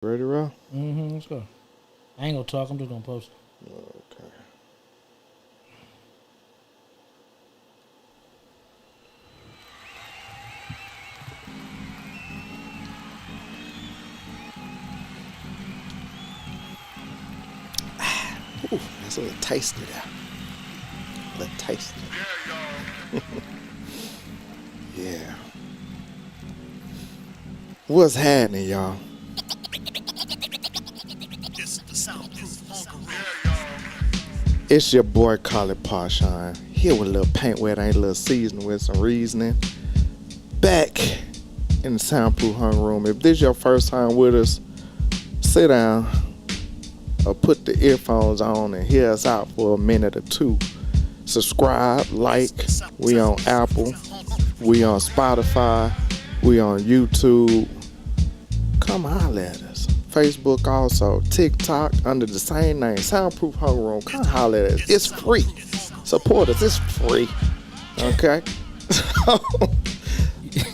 Ready to roll? Let's go. I ain't gonna talk. I'm just gonna post. Okay. Ooh, that's a little tasty there. A little tasty. Yeah. What's happening, y'all? It's your boy, Call It Parshine. Here with a little paint wet, ain't a little seasoning with some reasoning. Back in the soundproof hung room. If this is your first time with us, sit down or put the earphones on and hear us out for a minute or two. Subscribe, like. We on Apple. We on Spotify. We on YouTube. Come holler at us. Facebook also. TikTok under the same name. Soundproof Hung Room. Come holler at us. It's free. Support us. It's free. Okay?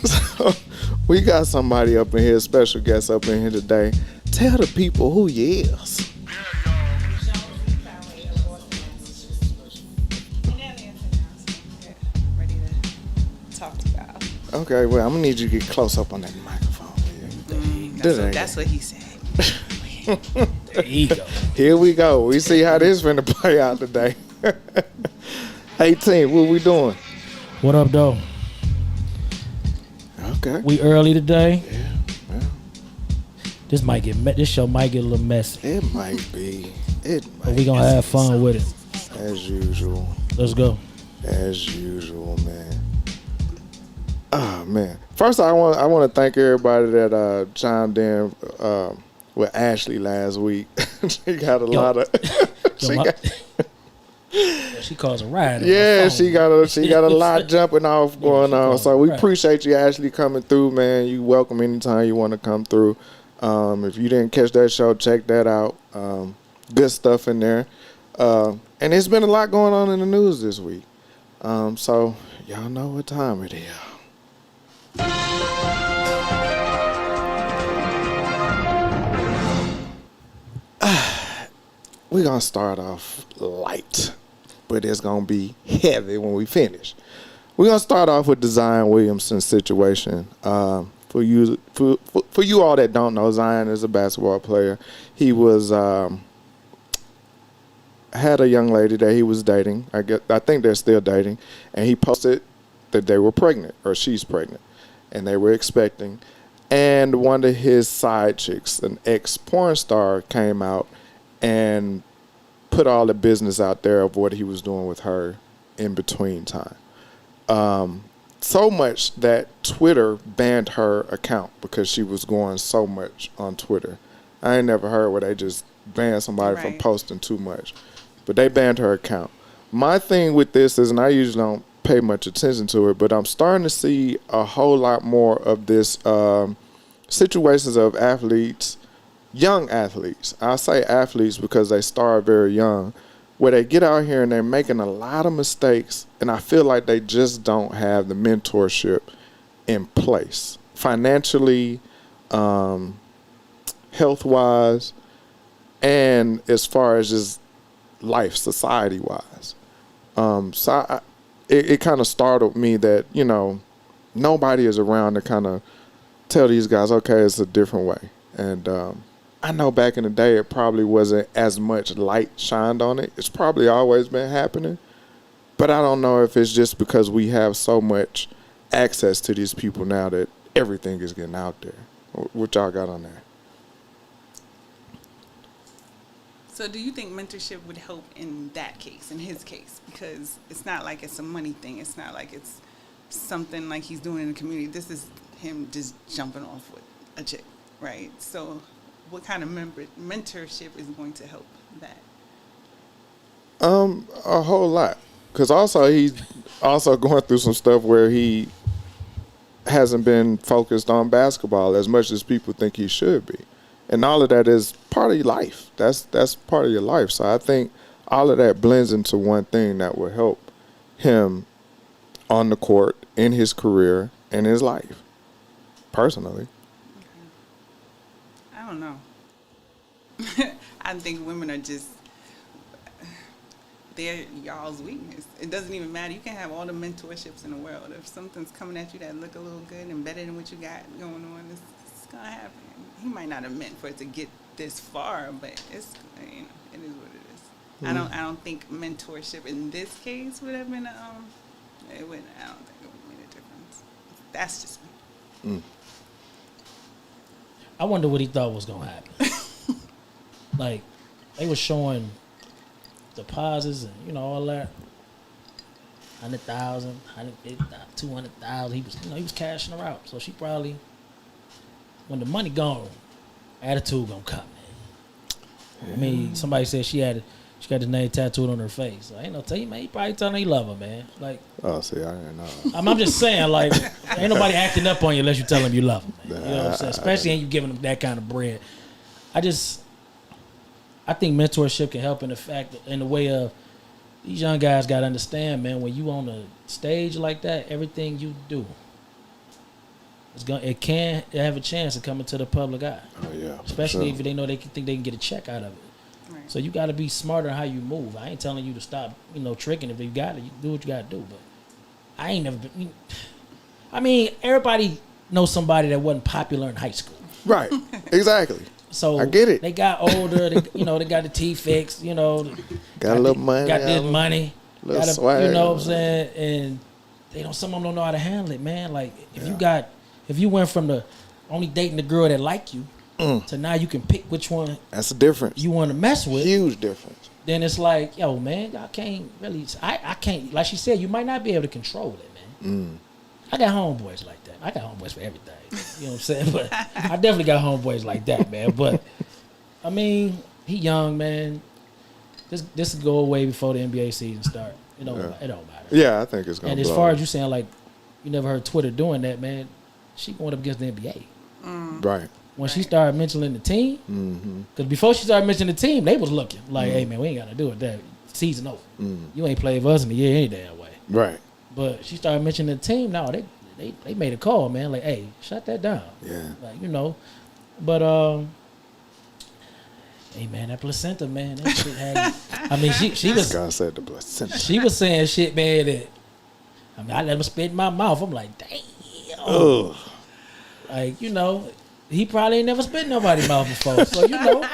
So we got somebody up in here, special guest up in here today. Tell the people who he is. Ready to talk to y'all. Okay, well, I'm gonna need you to get close up on that microphone. That's what he said. There you go. Here we go. We see how this finna play out today. 18, what we doing? What up, though? Okay. We early today. Yeah, well, This show might get a little messy, it might be. but we gonna have fun with it. As usual. Let's go. As usual, man. Oh, man. First, I want to thank everybody that chimed in with Ashley last week. She got a lot of... She calls a ride. Yeah, she got a lot jumping off going on. So we appreciate you, Ashley, coming through, man. You welcome anytime you want to come through. If you didn't catch that show, check that out. Good stuff in there. And there's been a lot going on in the news this week. So y'all know what time it is. We're going to start off light, but it's going to be heavy when we finish. We're going to start off with the Zion Williamson situation. For you all that don't know, Zion is a basketball player. He was had a young lady that he was dating. I think they're still dating, and he posted that they were pregnant, or she's pregnant, and they were expecting. And one of his side chicks, an ex-porn star, came out and put all the business out there of what he was doing with her in between time. So much that Twitter banned her account because she was going so much on Twitter. I ain't never heard where they just banned somebody from posting too much. But they banned her account. My thing with this is, and I usually don't pay much attention to it, but I'm starting to see a whole lot more of this situations of athletes, young athletes. I say athletes because they start very young, where they get out here and they're making a lot of mistakes, and I feel like they just don't have the mentorship in place, financially, health-wise, and as far as just life, society-wise. So it kind of startled me that, nobody is around to kind of tell these guys, okay, it's a different way. And I know back in the day it probably wasn't as much light shined on it. It's probably always been happening. But I don't know if it's just because we have so much access to these people now that everything is getting out there. What y'all got on that? So do you think mentorship would help in that case, in his case? Because it's not like it's a money thing. It's not like it's something like he's doing in the community. This is him just jumping off with a chick, right? So what kind of mentorship is going to help that? A whole lot. Because also he's also going through some stuff where he hasn't been focused on basketball as much as people think he should be. And all of that is part of your life. That's part of your life. So I think all of that blends into one thing that will help him on the court, in his career, in his life, personally. I don't know. I think women are just, they're y'all's weakness. It doesn't even matter. You can have all the mentorships in the world. If something's coming at you that look a little good and better than what you got going on, it's going to happen. He might not have meant for it to get this far, but it's, you know, it is what it is. I don't think mentorship in this case would have been it wouldn't. I don't think it would have made a difference. That's just me. I wonder what he thought was gonna happen. Like, they were showing deposits and, you know, all that. 100,000, 150,000, 200,000. He was, you know, he was cashing her out. So she probably, when the money gone, attitude gonna come. Man. I mean, somebody said she got his name tattooed on her face. I ain't no tell you, man. He probably telling her he love her, man. Like, oh, see, I didn't know. I'm just saying, like, ain't nobody acting up on you unless you tell him you love him, man. You know what I'm saying? Especially ain't you giving them that kind of bread. I think mentorship can help in the way of these young guys got to understand, man, when you on a stage like that, everything you do, it can have a chance of coming to the public eye. Oh, yeah. Especially if they know they think they can get a check out of it. Right. So you got to be smarter in how you move. I ain't telling you to stop, you know, tricking. If you got it, you do what you got to do. But I ain't never been. I mean, everybody knows somebody that wasn't popular in high school. Right. Exactly. So I get it. They got older. They got the teeth fixed. You know, got a little money. Got this money. Little swag. You know what I'm saying? And some of them don't know how to handle it, man. Like if you went from the only dating the girl that like you to now you can pick which one. That's the difference. You want to mess with. Huge difference. Then it's like, yo, man, I can't really. I can't. Like she said, you might not be able to control it, man. I got homeboys like that. I got homeboys for everything. You know what I'm saying? But I definitely got homeboys like that, man. But I mean, he young, man. This will go away before the NBA season start. It don't matter. Yeah, I think it's gonna. And as far as you saying, like, you never heard Twitter doing that, man. She going up against the NBA. Right. When she started mentioning the team, because before she started mentioning the team, they was looking like, hey, man, we ain't got to do it. That season over. You ain't played for us in a year any damn way. Right. But she started mentioning the team. No, they made a call, man. Like, hey, shut that down. Yeah. Like, you know. But hey, man, that placenta, man, that shit had. I mean, she was. God said the placenta. She was saying shit, man. That I mean, I let him spit in my mouth. I'm like, damn. Ugh. Like, you know, he probably ain't never spit in nobody's mouth before. So, you know.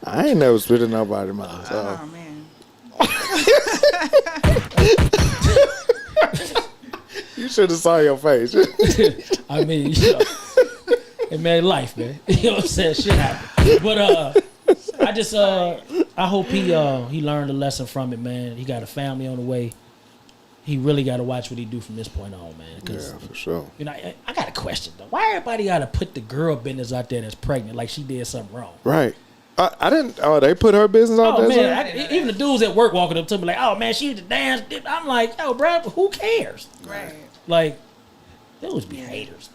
I ain't never spit in nobody's mouth. So. Oh, man. You should have saw your face. I mean, you know, it made life, man. You know what I'm saying? Shit happened. But I hope he learned a lesson from it, man. He got a family on the way. He really got to watch what he do from this point on, man. Yeah, for sure. You know, I got a question though. Why everybody got to put the girl business out there that's pregnant like she did something wrong? Right. I didn't. Oh, they put her business out there. Man, even the dudes at work walking up to me like, "Oh man, she used to dance." I'm like, "Yo, bro, who cares?" Right. Like, those be haters.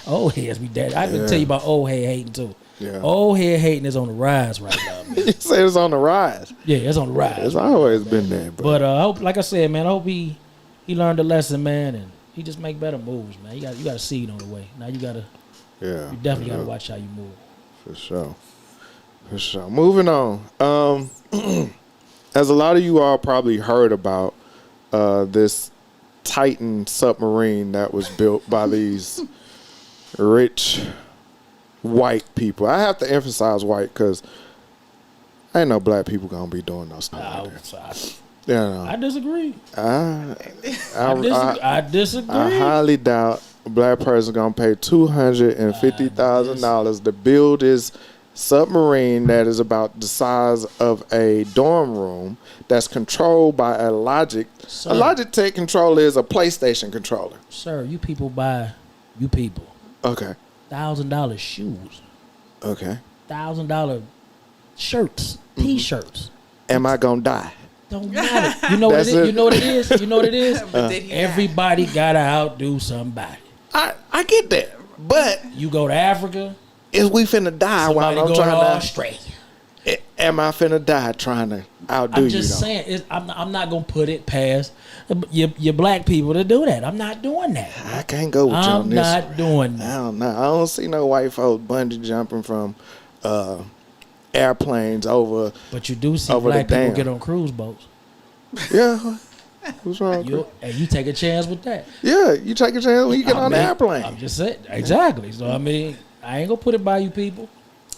Old heads be dead. I've been tell you about old head hating too. Yeah. Old head hating is on the rise right now, man. You say it's on the rise. Yeah, it's on the rise. It's always been there. But I hope, like I said, man, I hope he learned a lesson, man, and he just make better moves, man. You got a seed on the way. Now you definitely gotta watch how you move. For sure. Moving on. As a lot of you all probably heard about this Titan submarine that was built by these rich white people. I have to emphasize white because ain't no black people gonna be doing no stuff like that. Yeah, I disagree. I disagree. I highly doubt a black person gonna pay $250,000 to build this submarine that is about the size of a dorm room that's controlled by a Logitech. Sir. A Logitech controller is a PlayStation controller. Sir, you people. Okay. $1,000 shoes. Okay. $1,000 shirts, T-shirts. Am I gonna die? Don't matter. You know what it is? You know what it is? You know what it is? Everybody gotta outdo somebody. I get that, but you go to Africa. Is we finna die while I'm trying to Australia? Am I finna die trying to outdo you? I'm just saying. I'm not gonna put it past your black people to do that. I'm not doing that. I can't go with you on this. I'm not doing that. I don't know. I don't see no white folks bungee jumping from airplanes over. But you do see over black the people dam. get on cruise boats. Yeah. What's wrong? And you take a chance with that. Yeah, you take a chance when you get on the airplane. I'm just saying. Exactly. So, I mean, I ain't going to put it by you people.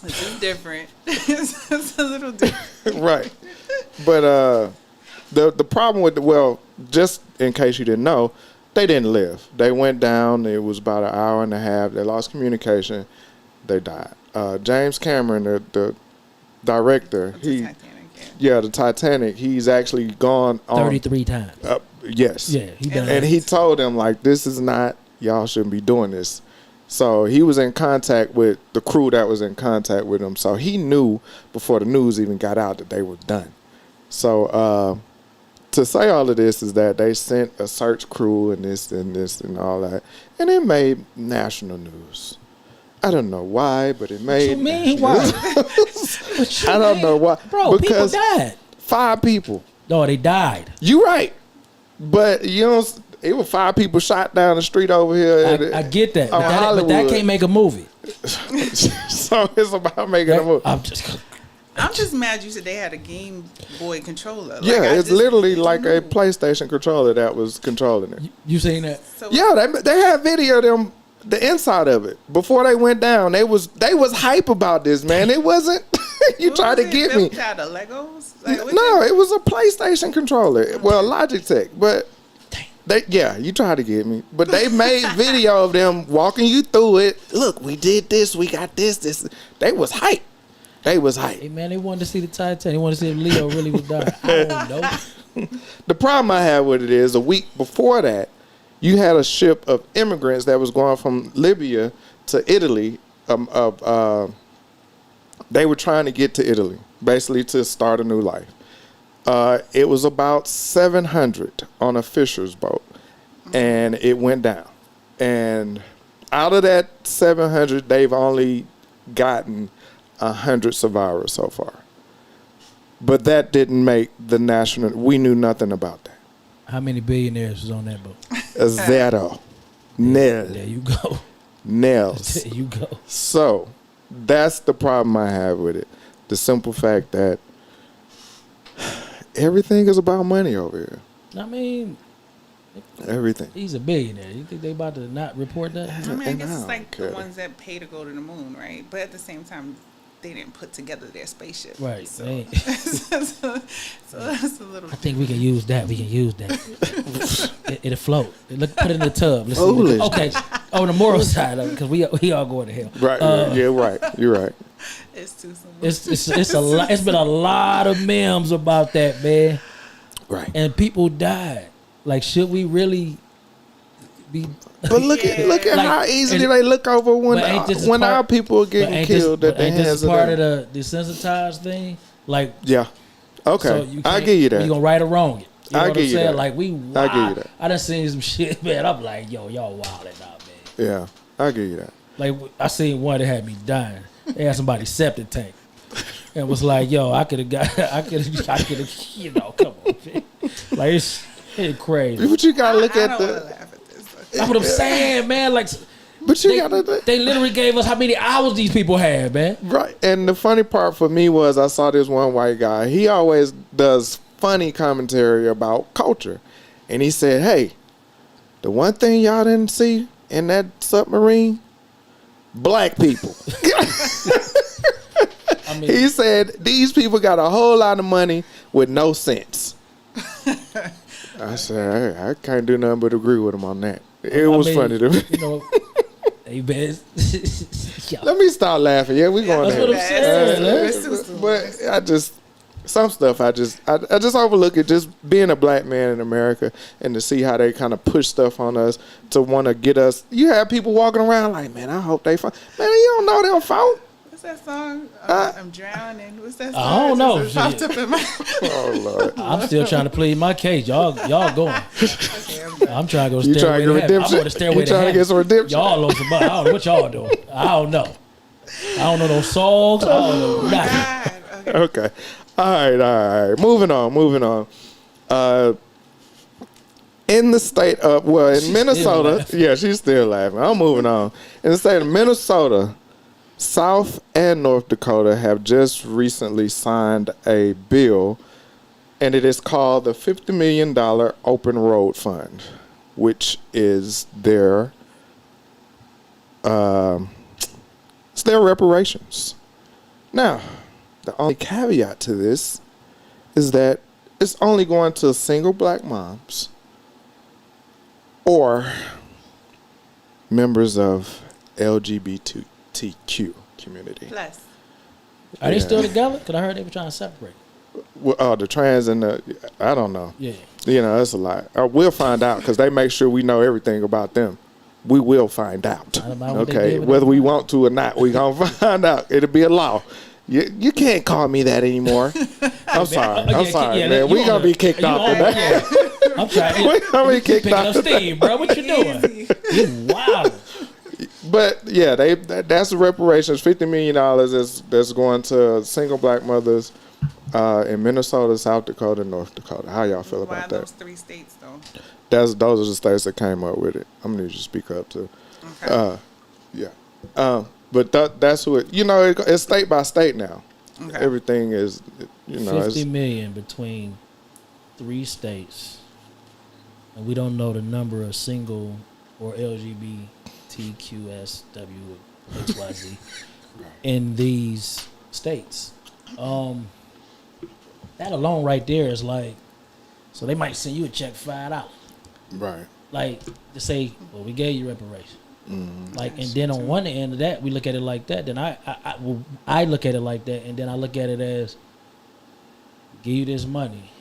It's just different. It's a little different. Right. But the problem with just in case you didn't know, they didn't live. They went down. It was about an hour and a half. They lost communication. They died. James Cameron, the director, the Titanic. He's actually gone on 33 times. Yes. Yeah, he done. And he told them like, this is not, y'all shouldn't be doing this. So he was in contact with the crew that was in contact with him. So he knew before the news even got out that they were done. So to say all of this is that they sent a search crew and this and all that, and it made national news. I don't know why, but it made. What you mean why? I don't know why. Bro, because people died. 5 people. No, they died. You right, but you know it was 5 people shot down the street over here. I get that, But that can't make a movie. So it's about making a movie. I'm just mad you said they had a Game Boy controller. Like, yeah, it's literally like a PlayStation controller that was controlling it. You seen that? So Yeah, they had video of them, the inside of it. Before they went down, they was hype about this, man. It wasn't, you tried to get me. Out of Legos? Like, No, it was a PlayStation controller. Well, Logitech, but you tried to get me. But they made video of them walking you through it. Look, we did this, we got this. They was hype. They was hype. Hey, man, they wanted to see the Titanic. They wanted to see if Leo really was dying. I don't know. The problem I had with it is a week before that, you had a ship of immigrants that was going from Libya to Italy. They were trying to get to Italy, basically to start a new life. It was about 700 on a fisher's boat, and it went down. And out of that 700, they've only gotten 100 survivors so far. But that didn't make the national. We knew nothing about that. How many billionaires was on that boat? A zero. Nil. There you go. Nails. There you go. So that's the problem I have with it. The simple fact that everything is about money over here. I mean, Everything. he's a billionaire. You think they about to not report that? I mean, I guess it's like Okay. the ones that pay to go to the moon, right? But at the same time, they didn't put together their spaceship. Right. So, They- so that's a little. I think we can use that. We can use that. It'll float. Put it in the tub. Let's see. Foolish. Okay. On the moral side of it, because we all going to hell. Right. Yeah, right. You're right. It's too soon. It's a lot. It's been a lot of memes about that, man. Right. And people died. Like, should we really be? But look at Like, how easily and- they look over when but ain't this when part- our people are getting killed. That they ain't this hands part are of the desensitized thing? Like, yeah. Okay. so you I can't- give you that. You gonna right or wrong it? You know I what give I'm you saying? that. Like, we. I give you that. I done seen some shit, man. I'm like, yo, y'all wilding out, man. Yeah. I give you that. Like, I seen one that had me dying. They had somebody's septic tank. And was like, yo, I could have, you know, come on, man. Like, it's crazy. But you gotta look I at don't want to the. laugh at this. That's what I'm saying, man. Like, But you gotta. they literally gave us how many hours these people had, man. Right. And the funny part for me was I saw this one white guy. He always does funny commentary about culture. And he said, hey, the one thing y'all didn't see in that submarine, black people. I mean, He said these people got a whole lot of money with no sense. I said, I can't do nothing but agree with him on that. It was funny to me. You know, hey, man. Let me start laughing. Yeah, we going That's there. what I'm saying, man. It's But some stuff I just overlook it. Just being a black man in America and to see how they kind of push stuff on us to want to get us. You have people walking around like, man, I hope they find. Man, you don't know they'll find. What's that song? I'm drowning. What's that song? I don't know. It popped up in my. Oh Lord. I'm still trying to plead my case. Y'all going. I'm trying to go You trying to get stairway to heaven. I'm redemption? going to stairway You to trying to heaven. get some redemption? Y'all on some. I don't know what y'all doing. I don't know. I don't know those songs. I don't know nothing. God, okay. Okay. All right. Moving on. In the state of, in She's Minnesota, still yeah, she's still laughing. I'm moving on. In the state of Minnesota, South and North Dakota have just recently signed a bill, and it is called the $50 million Open Road Fund, which is their it's their reparations. Now, the only caveat to this is that it's only going to single black moms or members of LGBTQ community. Plus, Are they Yeah. still together? Because I heard they were trying to separate. Well, the trans and the, I don't know. Yeah. You know, that's a lot. We'll find out because they make sure we know everything about them. We will find out. Not about what they Okay, did with whether them. we want to or not, we gonna find out. It'll be a law. You can't call me that anymore. I'm sorry. I'm sorry, man. We gonna be kicked off today. Yeah. I'm trying. We gonna be kicked Picking off up today. steam, bro. What you doing? You wild. But yeah, that's the reparations. $50 million that's going to single black mothers in Minnesota, South Dakota, North Dakota. How y'all feel why about those that? 3 states though? Those are the states that came up with it. I'm gonna need you to speak up too. Okay. Yeah. But that's who it. You know, it's state by state now. Okay. Everything is. You know, 50 it's, million between 3 states, and we don't know the number of single or LGBTQSWXYZ in these states. That alone right there is like, so they might send you a check $5, right. like to say, well, we gave you reparation. Like, and then on one end of that, we look at it like that. Then I look at it like that, and then I look at it as, give you this money.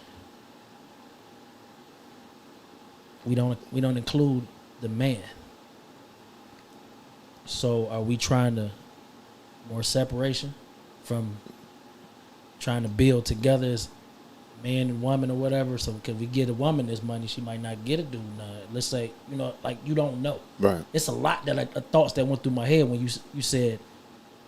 We don't include the man. So are we trying to more separation from trying to build together as man and woman or whatever? So because we get a woman this money, she might not get a dude none. Let's say, you know, like, you don't know. Right. It's a lot that thoughts that went through my head when you said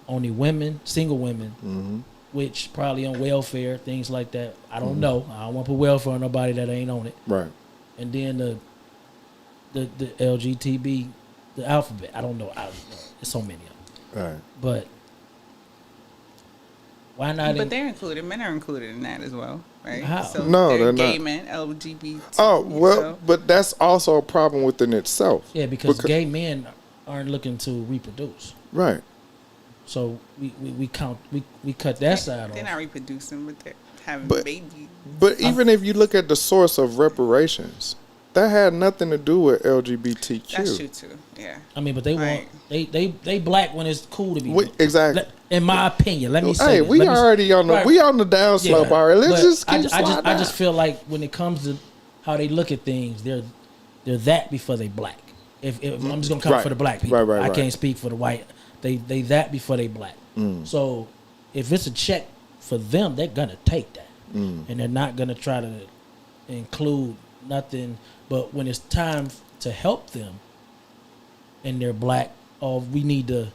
only women, single women, which probably on welfare, things like that. I don't know. I don't want to put welfare on nobody that ain't on it. Right. And then the LGTB, the alphabet. I don't know. There's so many of them. Right. But why not? But they're included. Men are included in that as well, right? How? So No, they're gay not. men, LGBT. Oh well, so- but that's also a problem within itself. Yeah, because gay men aren't looking to reproduce. Right. So we cut that side off. They're not reproducing, but they're having But- babies. But even if you look at the source of reparations, that had nothing to do with LGBTQ. That's true too. Yeah. I mean, but they Right. want they black when it's cool to be. Exactly. In my opinion, let me say. Hey, this. we Let me- already on the Right. we on the downslope Yeah, already. Let's but just keep sliding I just feel like when it comes to how they look at things, they're that before they black. If I'm just gonna come Right. for the black people, Right, I right. can't speak for the white. They that before they black. So if it's a check for them, they're gonna take that, and they're not gonna try to include nothing. But when it's time to help them, and they're black, we need to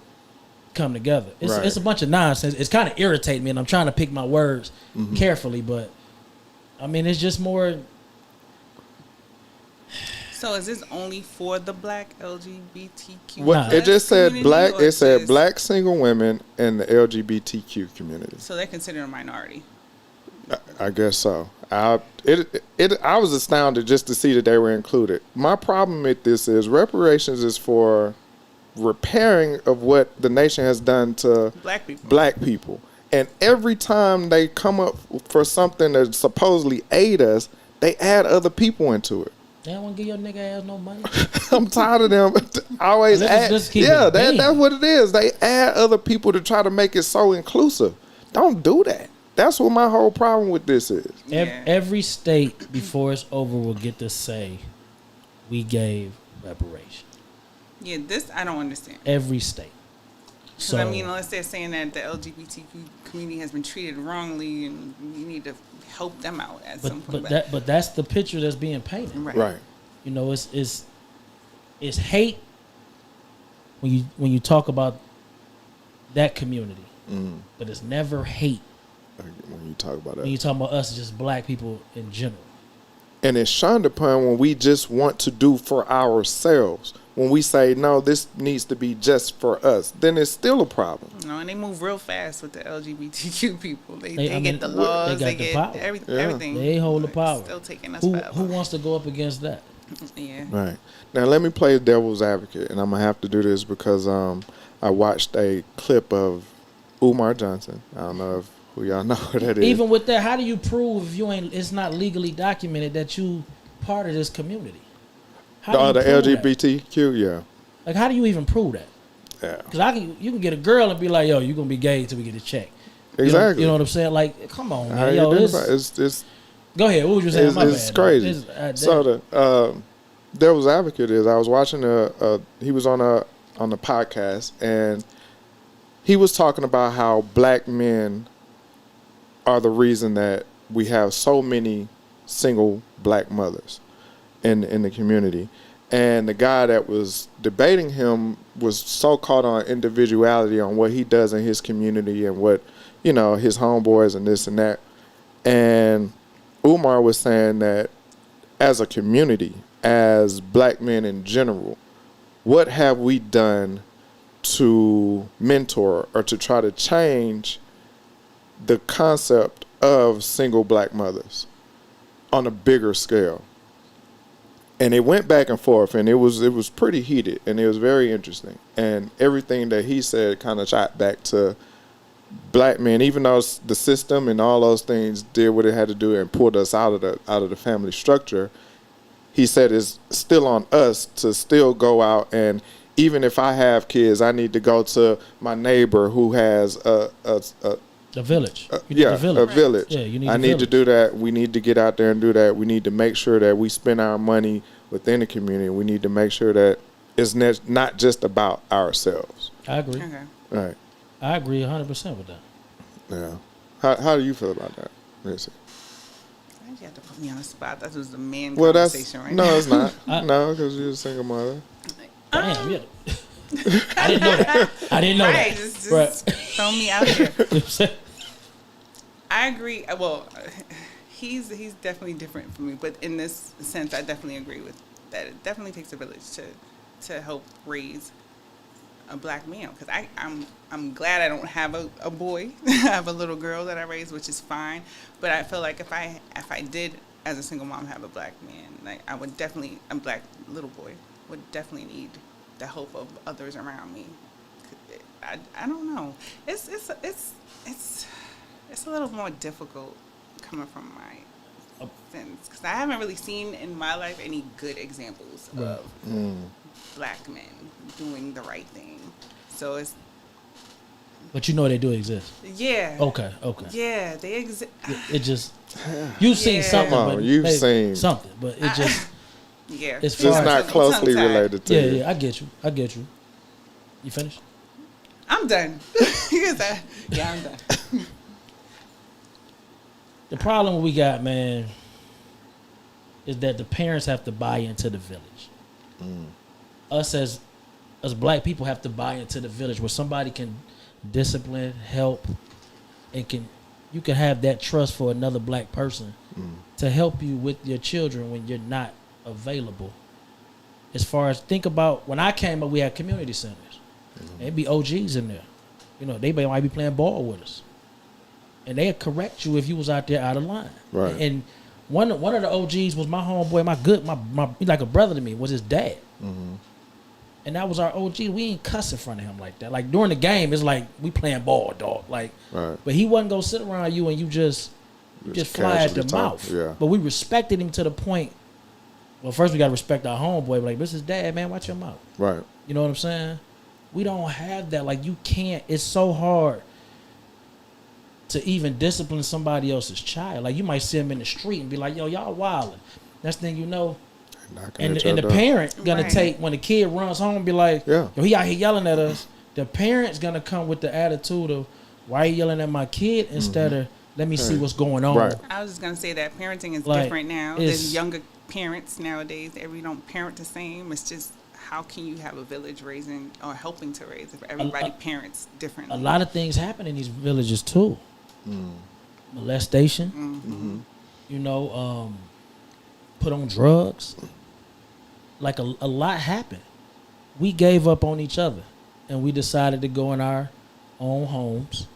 come together. Right. It's a bunch of nonsense. It's kind of irritating me, and I'm trying to pick my words carefully. But I mean, it's just more. So is this only for the black LGBTQ? What Nah. it just said community, black. or It said just- black single women and the LGBTQ community. So they're considered a minority. I guess so. I was astounded just to see that they were included. My problem with this is reparations is for repairing of what the nation has done to Black people. And every time they come up for something that supposedly aid us, they add other people into it. They don't want to give your nigga ass no money. I'm tired of them always Let's keep yeah, it being. that's what it is. They add other people to try to make it so inclusive. Don't do that. That's what my whole problem with this is. Yeah. Every state before it's over will get to say, we gave reparation. Yeah, this I don't understand. Every state. Because I mean, unless they're saying that the LGBTQ community has been treated wrongly, and you need to help them out at some point. but that's the picture that's being painted. Right. You know, it's hate when you talk about that community, but it's never hate When you talk about when you that. talk about us, just black people in general. And it's shunned upon when we just want to do for ourselves. when we say, no, this needs to be just for us, then it's still a problem. No, and they move real fast with the LGBTQ people. They I mean, get the laws, they got they the get power. everything. They hold the Like, power. Still taking us Who forever. wants to go up against that? Yeah. Right. Now, let me play devil's advocate, and I'm going to have to do this because I watched a clip of Umar Johnson. I don't know if who y'all know who that is. Even with that, how do you prove if you ain't? It's not legally documented that you part of this community. How do the you prove that? LGBTQ, yeah. Like, how do you even prove that? Yeah. Because you can get a girl and be like, yo, you're gonna be gay until we get a check. Exactly. You know what I'm saying? Like, come on, How man. you Yo, identify- it's, it's go ahead. What was you saying? My it's bad. crazy. It's, So the devil's advocate is I was watching he was on the podcast, and he was talking about how black men are the reason that we have so many single black mothers in the community. And the guy that was debating him was so caught on individuality on what he does in his community and what, his homeboys and this and that. And Umar was saying that as a community, as black men in general, what have we done to mentor or to try to change the concept of single black mothers on a bigger scale? And it went back and forth, and it was pretty heated, and it was very interesting. And everything that he said kind of shot back to black men, even though the system and all those things did what it had to do and pulled us out of the family structure. He said it's still on us to still go out, and even if I have kids, I need to go to my neighbor who has a village. You need the village. A village. Yeah, you need I the need to village. do that. We need to get out there and do that. We need to make sure that we spend our money within the community. We need to make sure that it's not just about ourselves. I agree. Okay. Right. I agree 100% with that. Yeah. How do you feel about that? Mitzi? Why you have to put me on the spot? That was the man Well, conversation right no, now. it's not. No, because you're a single mother. Damn, yeah. I didn't know that. I didn't know Right, that. just Bruh. throw me out here. You know what I'm saying? I agree. Well, he's definitely different from me, but in this sense, I definitely agree with that. It definitely takes a village to help raise a black male. Because I'm glad I don't have a boy. I have a little girl that I raised, which is fine. But I feel like if I did, as a single mom, have a black man, like I would definitely, a black little boy would definitely need the help of others around me. I don't know. It's a little more difficult coming from my sense, because I haven't really seen in my life any good examples of black men doing the right thing. So it's. But you know they do exist. Yeah. Okay. Yeah, they exist. It just you've seen something, Come on, but you've seen something, but it just Yeah. As It's far not as- closely tongue-tied. related to you. yeah. I get you. You finished? I'm done. Yeah, I'm done. The problem we got, man, is that the parents have to buy into the village. Us as black people have to buy into the village where somebody can discipline, help, and you can have that trust for another black person to help you with your children when you're not available. As far as think about when I came up, we had community centers. There'd be OGs in there. They might be playing ball with us. And they'd correct you if you was out there out of line. Right. And one of the OGs was my homeboy, my he's like a brother to me, was his dad. And that was our OG. We ain't cuss in front of him like that. Like during the game, it's like we playing ball, dog. Like, Right. but he wasn't gonna sit around you and you just fly at the casually talk, mouth. yeah. But we respected him to the point. Well, first we gotta respect our homeboy. Like, this is dad, man. Watch your mouth. Right. You know what I'm saying? We don't have that. Like, you can't. It's so hard to even discipline somebody else's child. Like, you might see him in the street and be like, "Yo, y'all wildin'." Next thing you know, and the parent gonna Right. take when the kid runs home and be like, Yeah. "Yo, he out here yelling at us." The parent's gonna come with the attitude of, "Why are you yelling at my kid?" Instead of, "Let me see what's going on." Right. I was just gonna say that parenting is Like, different now. it's- There's younger parents nowadays. We don't parent the same. It's just how can you have a village raising or helping to raise if everybody parents differently? A lot of things happen in these villages too. Molestation. Put on drugs. Like a lot happened. we gave up on each other, and we decided to go in our own homes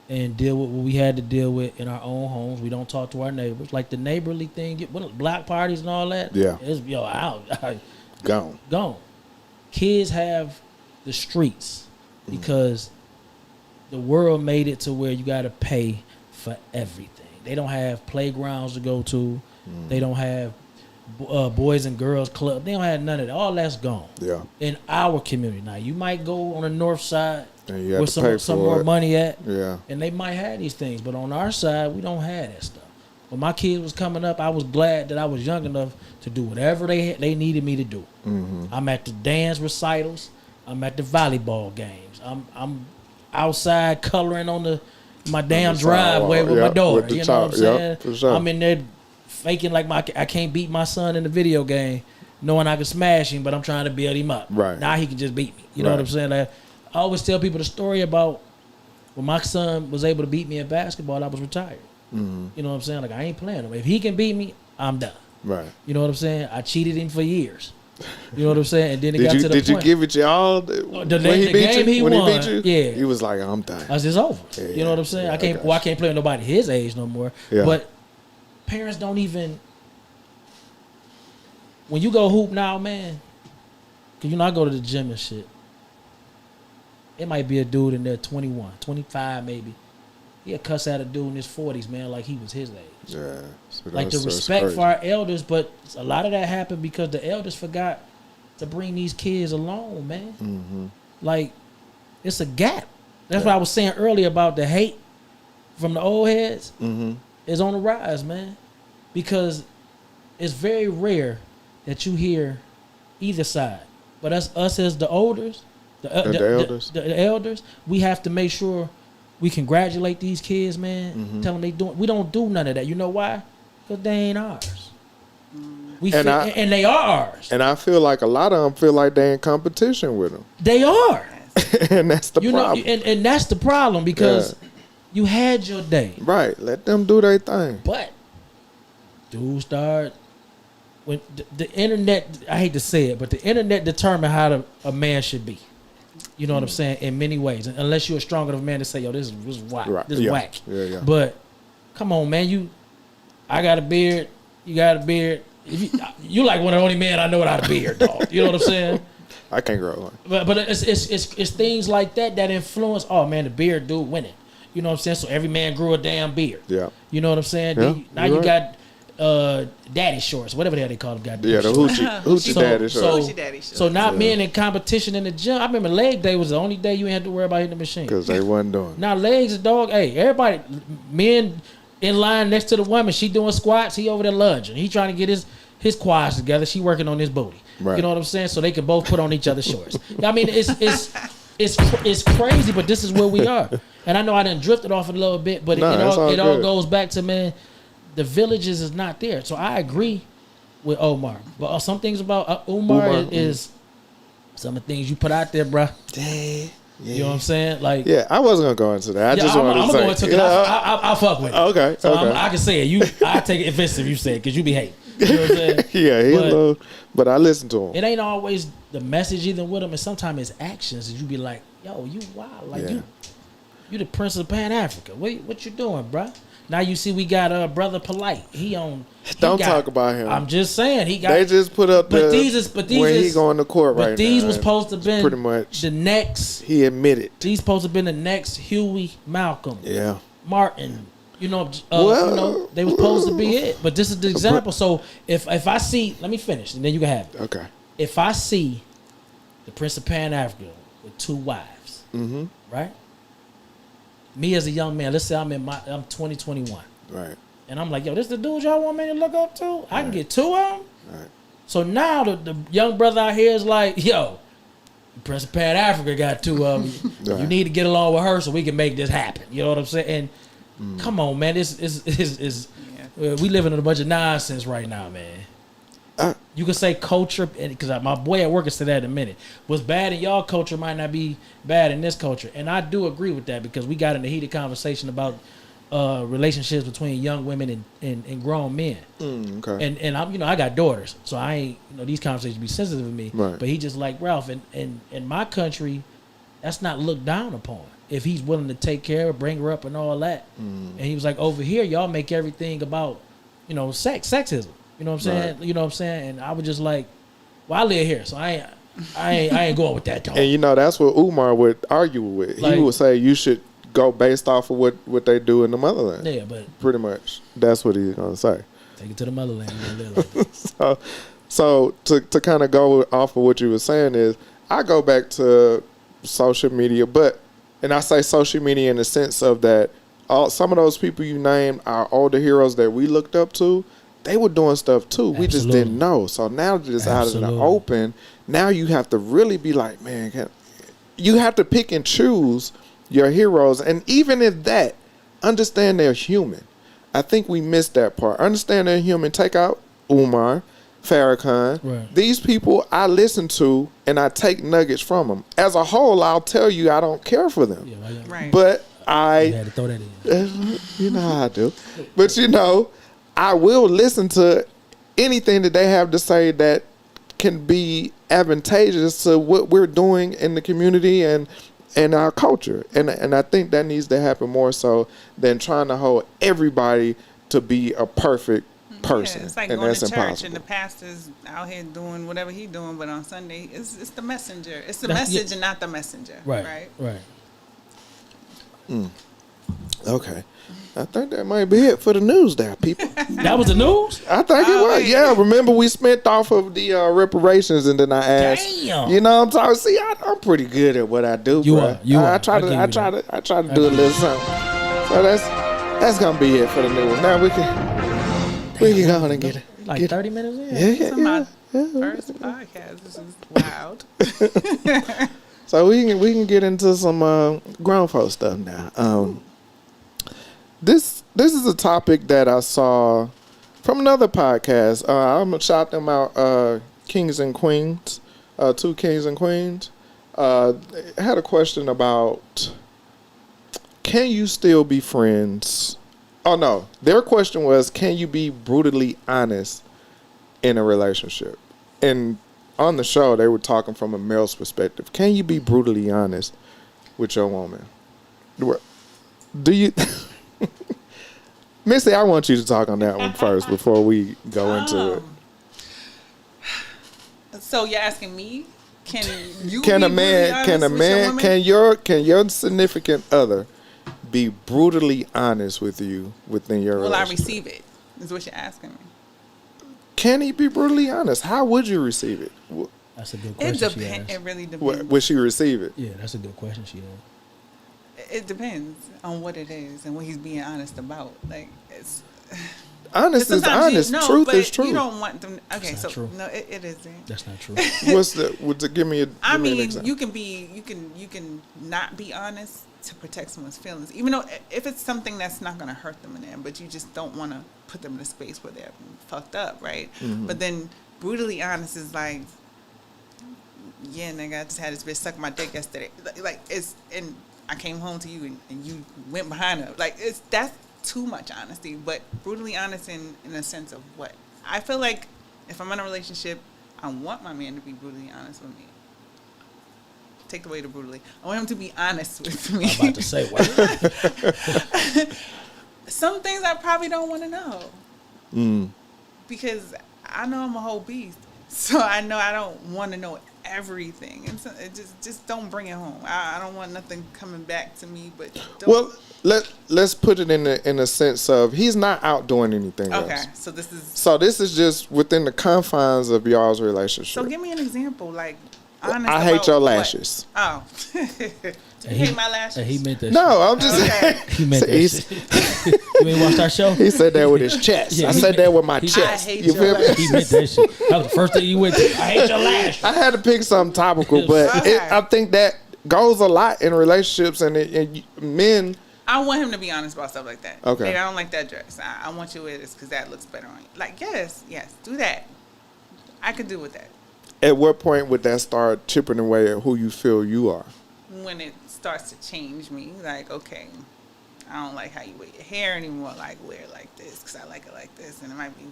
and deal with what we had to deal with in our own homes. We don't talk to our neighbors. Like the neighborly thing, block parties and all that. Yeah. It's, Gone. Gone. Kids have the streets because the world made it to where you got to pay for everything. They don't have playgrounds to go to. They don't have boys and girls club. They don't have none of that. All that's gone. Yeah. In our community. Now, you might go on the north side And you have where to pay some for more it. money at, Yeah. and they might have these things. But on our side, we don't have that stuff. When my kids was coming up, I was glad that I was young enough to do whatever they needed me to do. I'm at the dance recitals. I'm at the volleyball games. I'm outside coloring on my damn driveway with my daughter. with the You know what I'm saying? for sure. I'm in there faking like I can't beat my son in the video game, knowing I can smash him, but I'm trying to build him up. Right. Now he can just beat me. You know what I'm saying? Like, I always tell people the story about when my son was able to beat me in basketball, I was retired. You know what I'm saying? Like, I ain't playing him. If he can beat me, I'm done. Right. You know what I'm saying? I cheated him for years. You know what I'm saying? And then it got to the Did point. you give it your all? The When game he when won, he beat you? yeah. He was like, I'm done. I was just over. Yeah, You know what I'm saying? yeah, I can't. got Well, I you. can't play with nobody his age no more. Yeah. But parents don't even. When you go hoop now, man, cause I go to the gym and shit. It might be a dude in there 21, 25 maybe. He'll cuss at a dude in his 40s, man, like he was his age. Yeah. So Like the that's respect crazy. for our elders, but a lot of that happened because the elders forgot to bring these kids along, man. Like, it's a gap. That's what I was saying earlier about the hate from the old heads is on the rise, man. Because it's very rare that you hear either side. But us as the elders, the elders, we have to make sure we congratulate these kids, man. Tell them we don't do none of that. You know why? Because they ain't ours. And they are ours. And I feel like a lot of them feel like they in competition with them. They are. And that's the problem. And that's the problem because you had your day. Right. Let them do their thing. But dudes start when the internet, I hate to say it, but the internet determined how a man should be. You know what I'm saying? In many ways. Unless you're strong enough man to say, yo, this is whack. Right. This is whack. Yeah. But come on, man. I got a beard. You got a beard. You like one of the only men I know without a beard, dog. You know what I'm saying? I can't grow one. But it's things like that influence. Oh man, the beard dude winning. You know what I'm saying? So every man grew a damn beard. Yeah. You know what I'm saying? Yeah, Now you got daddy shorts, whatever the hell they call them. Goddamn Yeah, the shorts. hoochie daddy shorts. Hoochie daddy shorts. So now men in competition in the gym. I remember leg day was the only day you ain't had to worry about hitting the machine. Because they wasn't doing it. Now legs, dog. Hey, everybody, men in line next to the woman. She doing squats. He over there lunging. He trying to get his quads together. She working on his booty. Right. You know what I'm saying? So they can both put on each other's shorts. I mean, it's crazy, but this is where we are. And I know I done drifted off a little bit, but it all goes back to, man, the villages is not there. So I agree with Omar. But some things about Umar is some of the things you put out there, bruh. Yeah. You know what I'm saying? Like, Yeah, I wasn't going to go into that. I just wanted to say. I'm going to it. I'll fuck with it. Okay. So okay. I can say it. I take it offensive you say it because you be hating. You know what I'm saying? Yeah, he's a little, but I listen to him. It ain't always the message either with him, and sometimes it's actions, and you be like, "Yo, you wild, like you the Prince of Pan Africa. What you doing, bruh?" Now you see we got brother Polite. Don't talk about him. I'm just saying he got. They just put up when he going to court right now. But these was supposed to been pretty much the next. He admitted These supposed to been the next Huey, Malcolm, Martin. You know, they was supposed to be it. But this is the example. So if I see, let me finish, and then you can have it. Okay. If I see the Prince of Pan Africa with 2 wives, right? Me as a young man, let's say I'm 2021, right? And I'm like, yo, this the dude y'all want me to look up to? I can get 2 of them. Right. So now the young brother out here is like, yo, the Prince of Pan Africa got 2 of them. Right. You need to get along with her so we can make this happen. You know what I'm saying? And come on, man, this is we living in a bunch of nonsense right now, man. You can say culture, because my boy at work will say that in a minute. What's bad in y'all culture might not be bad in this culture, and I do agree with that because we got in a heated conversation about relationships between young women and grown men. Okay. And I'm I got daughters, so I ain't these conversations be sensitive to me. Right. But he just like Ralph, and in my country, that's not looked down upon. If he's willing to take care of, bring her up, and all that. And he was like, over here, y'all make everything about sexism. You know what I'm saying? Right. You know what I'm saying? And I was just like, well, I live here, so I ain't going with that talk. And that's what Umar would argue with. Like, he would say you should go based off of what they do in the motherland. Yeah, but pretty much that's what he's gonna say. Take it to the motherland. Like so to kind of go off of what you were saying is, I go back to social media, and I say social media in the sense of that some of those people you named are older heroes that we looked up to. They were doing stuff too. We just didn't know. So now that it's out in the open, now you have to really be like, man, you have to pick and choose your heroes. And even if that, understand they're human. I think we missed that part. Understand they're human. Take out Umar, Farrakhan. Right. These people I listen to and I take nuggets from them. As a whole, I'll tell you I don't care for them. Yeah, right. But you had to throw that in. you know how I do. But I will listen to anything that they have to say that can be advantageous to what we're doing in the community and our culture. And I think that needs to happen more so than trying to hold everybody to be a perfect person. Yeah, it's like and going that's to church impossible. and the pastor's out here doing whatever he's doing, but on Sunday, it's the messenger. It's the message and not the messenger. Right. Okay. I think that might be it for the news there, people. That was the news? I think it was. Yeah, remember we spent off of the reparations, and then I asked. Damn. You know what I'm talking? See, I'm pretty good at what I do. You bro. are. You are. I try to do a little something. So that's gonna be it for the news. Now we can go on and get it. Like 30 minutes in? This is my first podcast. This is wild. So we can get into some grown folk stuff now. This is a topic that I saw from another podcast. I'm gonna shout them out. Kings and Queens, 2 Kings and Queens. Had a question about, can you still be friends? Oh no, their question was, can you be brutally honest in a relationship? And on the show, they were talking from a male's perspective. Can you be brutally honest with your woman? Do you? Missy, I want you to talk on that one first before we go into it. So you're asking me? Can your significant other be brutally honest with you within your relationship? Will I receive it? Is what you're asking me. Can he be brutally honest? How would you receive it? That's a good question. It really depends. Would she receive it? Yeah, that's a good question she asked. It depends on what it is and what he's being honest about. Like, it's honest is honest. Truth is true. You don't want them. Okay, so true. No, it isn't. That's not true. Give me an example. You can not be honest to protect someone's feelings, even though if it's something that's not going to hurt them in the end, but you just don't want to put them in a space where they're fucked up, right? Mm-hmm. But then brutally honest is like, yeah, nigga, I just had this bitch suck my dick yesterday. Like it's and I came home to you and you went behind her. Like that's too much honesty. But brutally honest in a sense of what I feel like if I'm in a relationship, I want my man to be brutally honest with me. Take away the brutally. I want him to be honest with me. I'm about to say what? Some things I probably don't want to know. Because I know I'm a whole beast. So I know I don't want to know everything. And so it just don't bring it home. I don't want nothing coming back to me. But don't. Well, let's put it in a sense of he's not out doing anything else. Okay, so this is just within the confines of y'all's relationship. So give me an example, like honest. I hate your lashes. Oh. You hate my lashes? He meant that. No, I'm just. Okay. He meant that. Shit. You ain't watched our show? He said that with his chest. Yeah, I said that with my chest. I hate you feel me? He meant that shit. That was the first thing you went to. I hate your lashes. I had to pick something topical, but Okay. I think that goes a lot in relationships and men. I want him to be honest about stuff like that. Okay. Hey, I don't like that dress. I want you to wear this because that looks better on you. Like, yes, do that. I could do with that. At what point would that start chipping away at who you feel you are? When it starts to change me, like, okay, I don't like how you wear your hair anymore. Like, wear it like this because I like it like this. And it might be,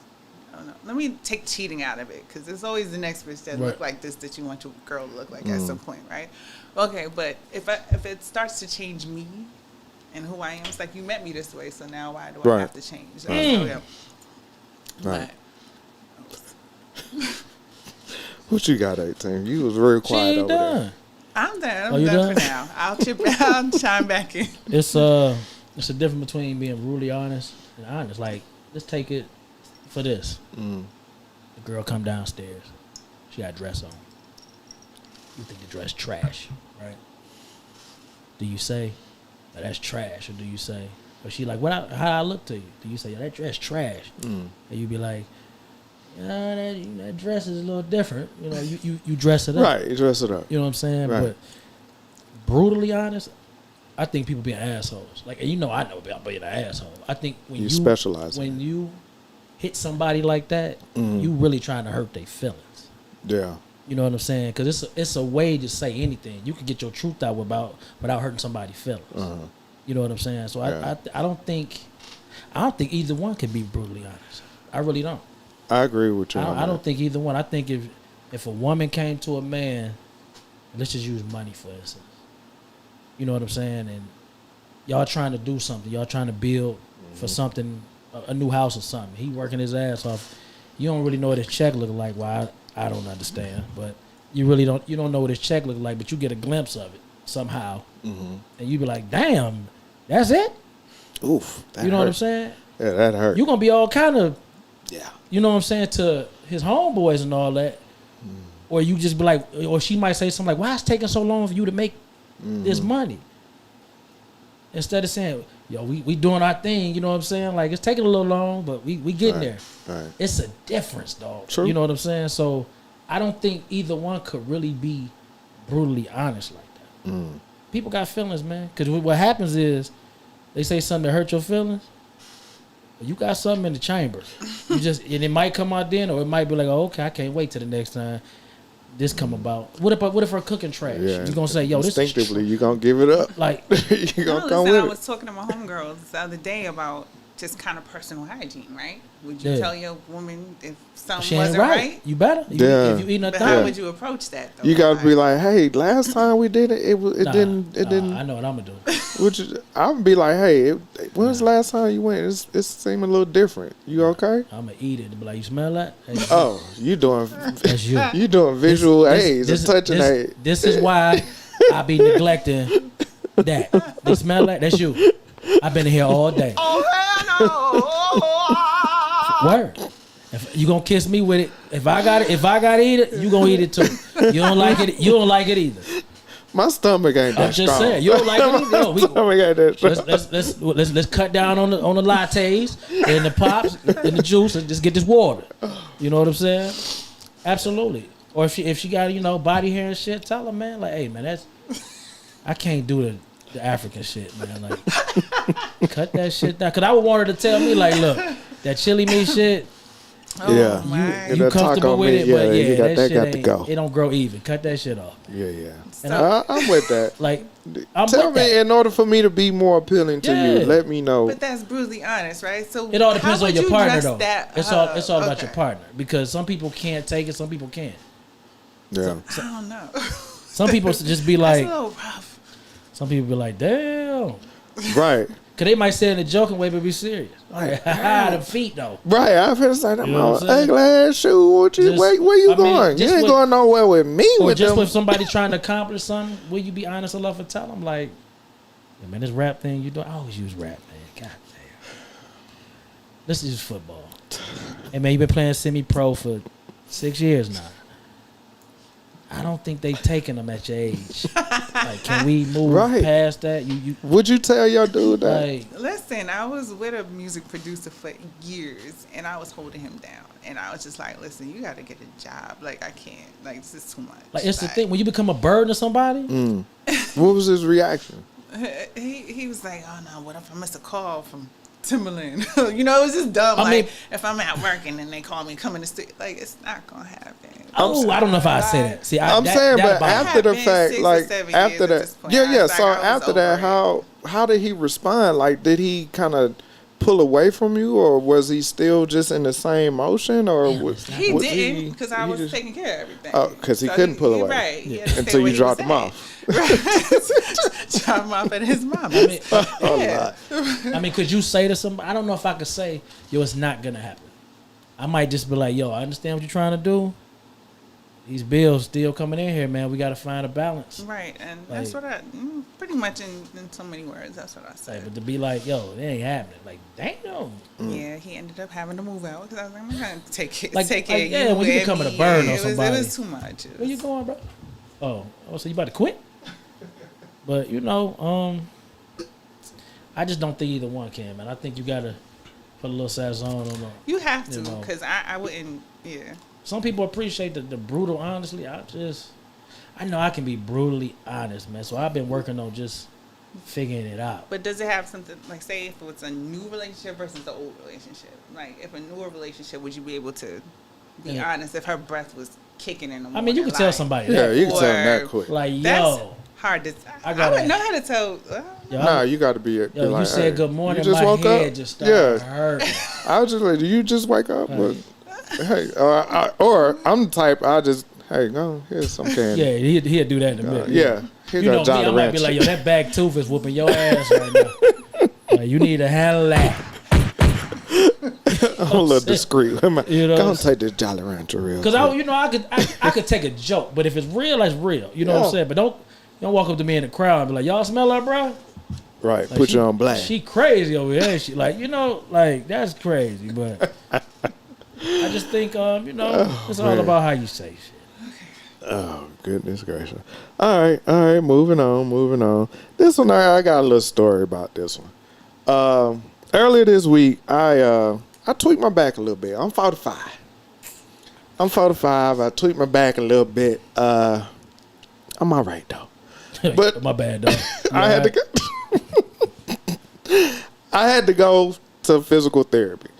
I don't know. Let me take cheating out of it because there's always the next bitch that look like this that you want your girl to look like at some point, right? Okay, but if it starts to change me and who I am, it's like you met me this way, so now why do I have to change? So, yeah. Right. What you got, 18? You was real quiet over there. I'm done. I'm done for now. I'll chime back in. It's a difference between being brutally honest and honest. Like, let's take it for this. The girl come downstairs. She got a dress on. You think the dress trash, right? Do you say, oh, that's trash? Or do you say, or she like, how I look to you? Do you say, that dress trash? And you be like, that dress is a little different. You know, you dress it up. Right, you dress it up. You know what I'm saying? Right. But brutally honest, I think people being assholes. Like, and I know about being an asshole. I think when you specialize when you hit somebody like that, you really trying to hurt their feelings. Yeah. You know what I'm saying? Because it's a way to say anything. You can get your truth out without hurting somebody's feelings. You know what I'm saying? So I don't think either one can be brutally honest. I really don't. I agree with you. I don't think either one. I think if a woman came to a man, let's just use money for instance. You know what I'm saying? And y'all trying to do something. Y'all trying to build for something, a new house or something. He working his ass off. You don't really know what his check look like. Well, I don't understand. But you really don't. You don't know what his check look like. But you get a glimpse of it somehow, and you be like, "Damn, that's it." Oof. You know what I'm saying? Yeah, that hurt. You gonna be all kind of. Yeah. You know what I'm saying, to his homeboys and all that. Or you just be like, or she might say something like, why is it taking so long for you to make this money? Instead of saying, yo, we doing our thing, you know what I'm saying? Like, it's taking a little long, but we getting there. Right. It's a difference, dog. True. You know what I'm saying? So I don't think either one could really be brutally honest like that. People got feelings, man. Because what happens is they say something that hurt your feelings. You got something in the chamber. And it might come out then, or it might be like, oh, okay, I can't wait till the next time this come about. What if her cooking trash? Yeah. You gonna say, yo, this instinctively you gonna give it up. Like, you gonna come with it. I was talking to my homegirls the other day about just kind of personal hygiene, right? Would you tell your woman if something wasn't right? You better. If you eating a But how would you approach that, though? You gotta be like, hey, last time we did it, it didn't. I know what I'm gonna do. I'm gonna be like, hey, when was the last time you went? It's seeming a little different. You okay? I'm gonna eat it and be like, you smell that? Hey, oh, you doing? That's you. You doing visual aids and touching aids. This is why I be neglecting that. They smell that? That's you. I've been here all day. Word. If you gonna kiss me with it, if I gotta eat it, you gonna eat it too. You don't like it. You don't like it either. My stomach ain't that strong. I'm just saying, you don't like it either. My stomach ain't that strong. Let's cut down on the lattes and the pops and the juice and just get this water. You know what I'm saying? Absolutely. Or if she got body hair and shit, tell her, man, like, hey man, I can't do the African shit, man. Like, cut that shit down. Cause I would want her to tell me, like, look, that chili meat shit. You comfortable with it, but that shit ain't, go. It don't grow even. Cut that shit off. Yeah. And I'm with that. Like, tell me, in order for me to be more appealing to you, let me know. But that's brutally honest, right? So it all depends on your partner, though. It's all about your partner, because some people can't take it, some people can. Yeah. I don't know. Some people just be like, that's a little rough. Some people be like, damn. Right. Cause they might say it in a joking way, but be serious. Like, the feet though. Right, I've heard say that ugly ass shoe. Where you going? You ain't going nowhere with me. Or just with somebody trying to accomplish something, will you be honest enough and tell them, like, yeah, man, this rap thing you do, I always use rap, man. God damn. This is football. Hey man, you been playing semi-pro for 6 years now. I don't think they taking them at your age. Like, can we move past that? Would you tell your dude that? Like, listen, I was with a music producer for years, and I was holding him down. And I was just like, listen, you got to get a job. Like, I can't. Like, this is too much. Like, it's the thing. When you become a burden to somebody. What was his reaction? He was like, oh, no, what if I miss a call from Timberland? It was just dumb. I mean, if I'm at work and then they call me, come in the studio, like, it's not going to happen. Oh, I don't know if I say that. See, I'm saying, but after the fact, like, after that, so after that, how how did he respond? Like, did he kind of pull away from you, or was he still just in the same motion, or was He was didn't, because I was just- taking care of everything. Oh, because he couldn't pull away. Right. He had to stay until where you he dropped was him at. off. Right. Drop him off at his mama. I mean, Yeah. I mean, could you say to somebody? I don't know if I could say, yo, it's not gonna happen. I might just be like, yo, I understand what you're trying to do. These bills still coming in here, man. We got to find a balance. Right, and Like- that's what I, pretty much in so many words, that's what I Like, said. but to be like, yo, it ain't happening. Like, damn. Yeah, he ended up having to move out because I was like, I'm not going to take it. Like- take like, it. yeah, when you become a burn on it somebody. was too much. It Where you was- going, bro? Oh, so you about to quit? But you know, I just don't think either one can, man. I think you gotta put a little sazon on them. You have to, You know. because I wouldn't, yeah. Some people appreciate the brutal honestly. I know I can be brutally honest, man. So I've been working on just figuring it out. But does it have something, like, say if it's a new relationship versus the old relationship? Like, if a newer relationship, would you be able to be Yeah. honest if her breath was kicking in the morning? I mean, you can tell like, somebody Yeah, that. you can tell him that Or- quick. Like, That's yo, hard to, I I gotta- wouldn't know how to tell. yo, Nah, you got to be. yo, like, you hey, said good morning, You just my woke head up. just started Yeah, hurting. I was just like, "Do you just wake up?" But, hey, or I'm the type. I just, hey, go here's some candy. Yeah, he'd do that in a minute. Yeah. Here's You that know me, Jolly I might be Rancher. like, yo, that back tooth is whooping your ass right now. You need to handle that. I'm a little discreet. You know what I'm Don't take this Jolly Rancher real Because quick. I could take a joke, but if it's real, it's real. You know what Yeah. I'm saying? But don't walk up to me in the crowd and be like, y'all smell her, bro? Right, Like, put you on blast. She crazy over here. She like, like that's crazy. But I just think it's all man. about how you say shit. Oh, goodness gracious. All right, moving on. This one, I got a little story about this one. Earlier this week, I tweaked my back a little bit. I'm 45. I tweaked my back a little bit. I'm all right, though. But my bad, dog. I had to go. I had to go to physical therapy,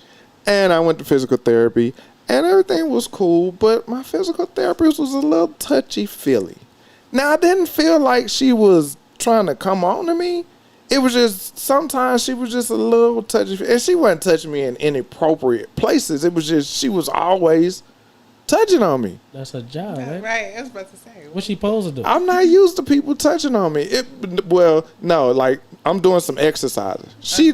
and I went to physical therapy, and everything was cool. But my physical therapist was a little touchy-feely. Now I didn't feel like she was trying to come on to me. It was just sometimes she was just a little touchy, and she wasn't touching me in inappropriate places. It was just she was always touching on me. That's her job, right? Right, I was about to say. What's she supposed to do? I'm not used to people touching on me. No, like I'm doing some exercises. She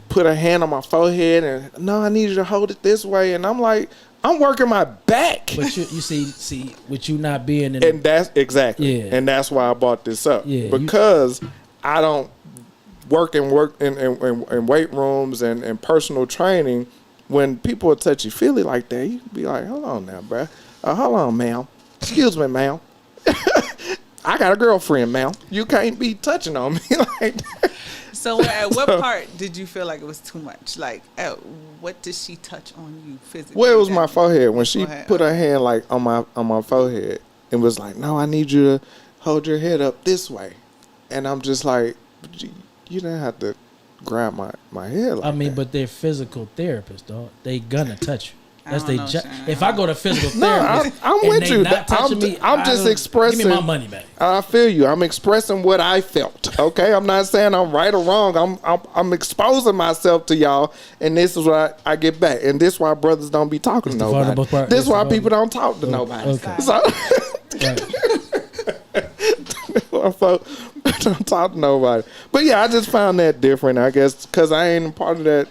put her hand on my forehead and no, I need you to hold it this way, and I'm like, I'm working my back. But you see, with you not being in, And that's exactly, Yeah. and that's why I brought this up. Yeah, Because I don't work in weight rooms and personal training. When people are touchy feely like that, you can be like, hold on now, bruh. Hold on, ma'am. Excuse me, ma'am. I got a girlfriend, ma'am. You can't be touching on me like that. So at what part did you feel like it was too much? Like, what did she touch on you physically? Well, it was my forehead. When she Forehead. put her hand like on my forehead and was like, no, I need you to hold your head up this way. And I'm just like, you didn't have to grab my head like I mean, that. but they're physical therapists, dog. They gonna touch you. I That's don't their know, job. Sean. If I go to physical No, therapist, I'm and with they you. not touching me, I'm just expressing. Give me my money back. I feel you. I'm expressing what I felt. Okay, I'm not saying I'm right or wrong. I'm exposing myself to y'all, and this is what I get back. And this is why brothers don't be talking to the nobody. vulnerable part. This It's is why the people don't talk to nobody. okay. So, Right. folks don't talk to nobody. But yeah, I just found that different. I guess because I ain't a part of that,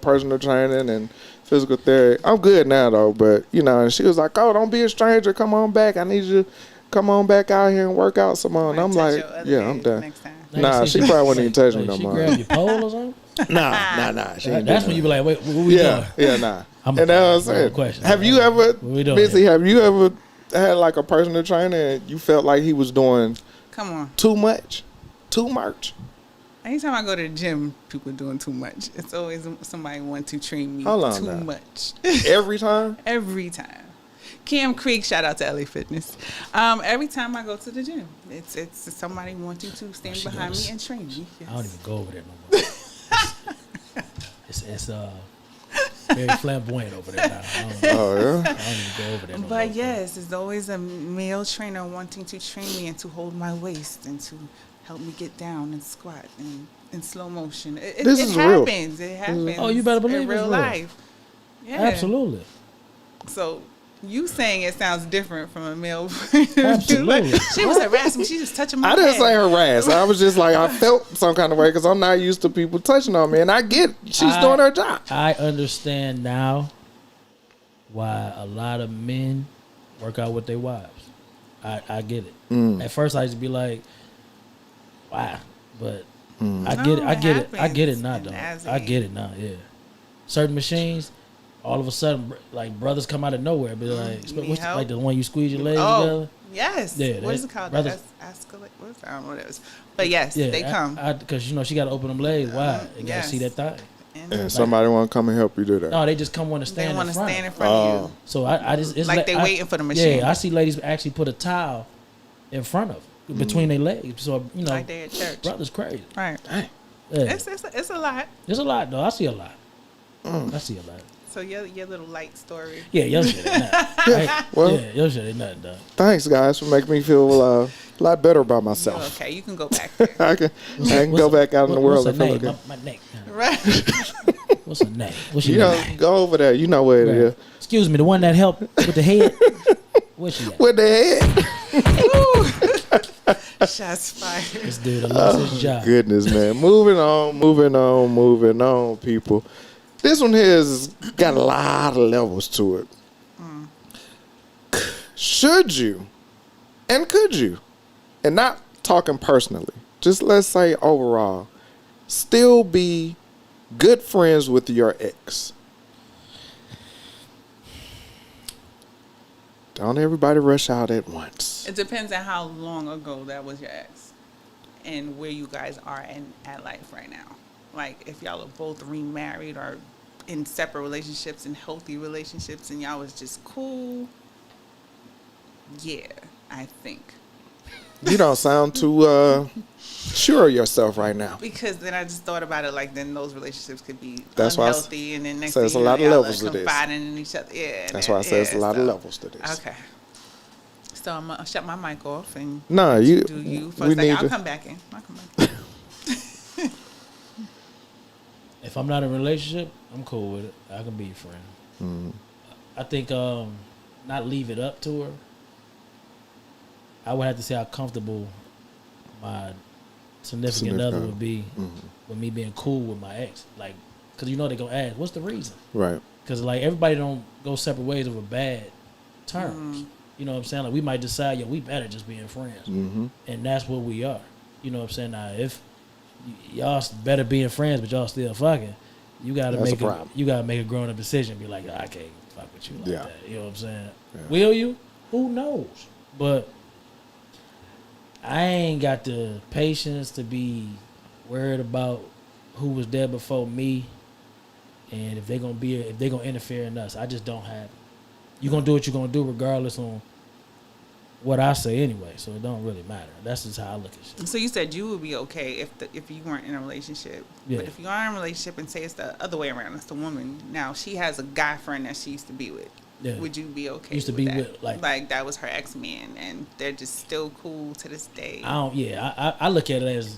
personal training and physical therapy. I'm good now though, but and she was like, "Oh, don't be a stranger. Come on back. I need you to come on back out here and work out some more." And Might I'm touch like, your other "Yeah, leg I'm done." Next time. Nah, Like, she probably wouldn't even touch me no she more. grab your pole or something. Nah. She ain't That's do when you that. be like, wait, what we doing? Nah. I'm And that's what I'm saying. question. Have you ever, What we doing Mitzi, here? have you ever had like a personal trainer and you felt like he was doing Come on. too much? Too much? Anytime I go to the gym, people doing too much. It's always somebody want to train me Hold on too now. much. Every time? Every time. Cam Creek, shout out to LA Fitness. Every time I go to the gym, it's somebody wanting to stand she behind goes. me and train me. Yes. I don't even go over there no more. it's very flamboyant over there now. I don't Oh, yeah? even go over there no more. But yes, there's always a male trainer wanting to train me and to hold my waist and to help me get down and squat and in slow motion. This is happens. It happens. Oh, you better believe in it's real real. life. Yeah. Absolutely. So you saying it sounds different from a male. Absolutely. Like, she was harassing me. She just touching my I didn't head. say harass. I was just like, I felt some kind of way because I'm not used to people touching on me, and I get she's doing her job. I understand now why a lot of men work out with their wives. I get it. At first, I used to be like, "Why?" But I get it. I get it now, though. I get it now. Yeah. Certain machines, all of a sudden, like brothers come out of nowhere, be like, what's like the one you squeeze your legs together? Yes. Yeah, what is it called? Brothers, Escalate. I don't know what it is. But yes, they come. Because she got to open them legs wide. You got to see that thigh. And somebody want to come and help you do that. No, they just want to stand. They want to front. stand in front of you. So I just it's like they waiting for the machine. Yeah, I see ladies actually put a towel in front of between their legs. So like they at church. Brothers crazy. Right. Yeah. It's a lot. There's a lot though. I see a lot. I see a lot. So your little light story. Yeah, your shit ain't nothing. Your shit ain't nothing, dog. Thanks, guys, for making me feel a lot better about myself. Okay, you can go back there. I can go back out in the world and feel okay. My neck. Right. What's her name? What's your name? Go over there. You know where it is. Excuse me, the one that helped with the head. Where's she at? With the head. Shots fired. This dude lost his job. Goodness, man. Moving on, people. This one here has got a lot of levels to it. Should you and could you, and not talking personally, just let's say overall, still be good friends with your ex? Don't everybody rush out at once. It depends on how long ago that was your ex and where you guys are at life right now. Like, if y'all are both remarried or in separate relationships and healthy relationships and y'all was just cool, yeah, I think. You don't sound too sure of yourself right now. Because then I just thought about it, like, then those relationships could be That's unhealthy, and then next so thing there's you a know, lot of y'all levels are to this. confiding in each other. Yeah, That's why I say it's a lot of levels to this. Okay. So I'm going to shut my mic off and No, do you for a second. I'll come back in. If I'm not in a relationship, I'm cool with it. I can be your friend. I think not leave it up to her. I would have to say how comfortable my significant other would be with me being cool with my ex. Like, because they're going to ask, what's the reason? Right. Because, like, everybody don't go separate ways over bad terms. You know what I'm saying? Like, we might decide, we better just being friends. And that's what we are. You know what I'm saying? Now, if y'all better being friends, but y'all still fucking, you gotta make a grown up decision. Be like, I can't fuck with you like that. You know what I'm saying? Yeah. Will you? Who knows? But I ain't got the patience to be worried about who was there before me, and if they're gonna interfere in us. I just don't have it. You're gonna do what you're gonna do regardless on what I say anyway, so it don't really matter. That's just how I look at shit. So you said you would be okay if you weren't in a relationship. Yeah. But if you are in a relationship and say it's the other way around, it's the woman. Now she has a guy friend that she used to be with. Yeah. Would you be okay used to with be that? With like that was her ex-man and they're just still cool to this day? I look at it as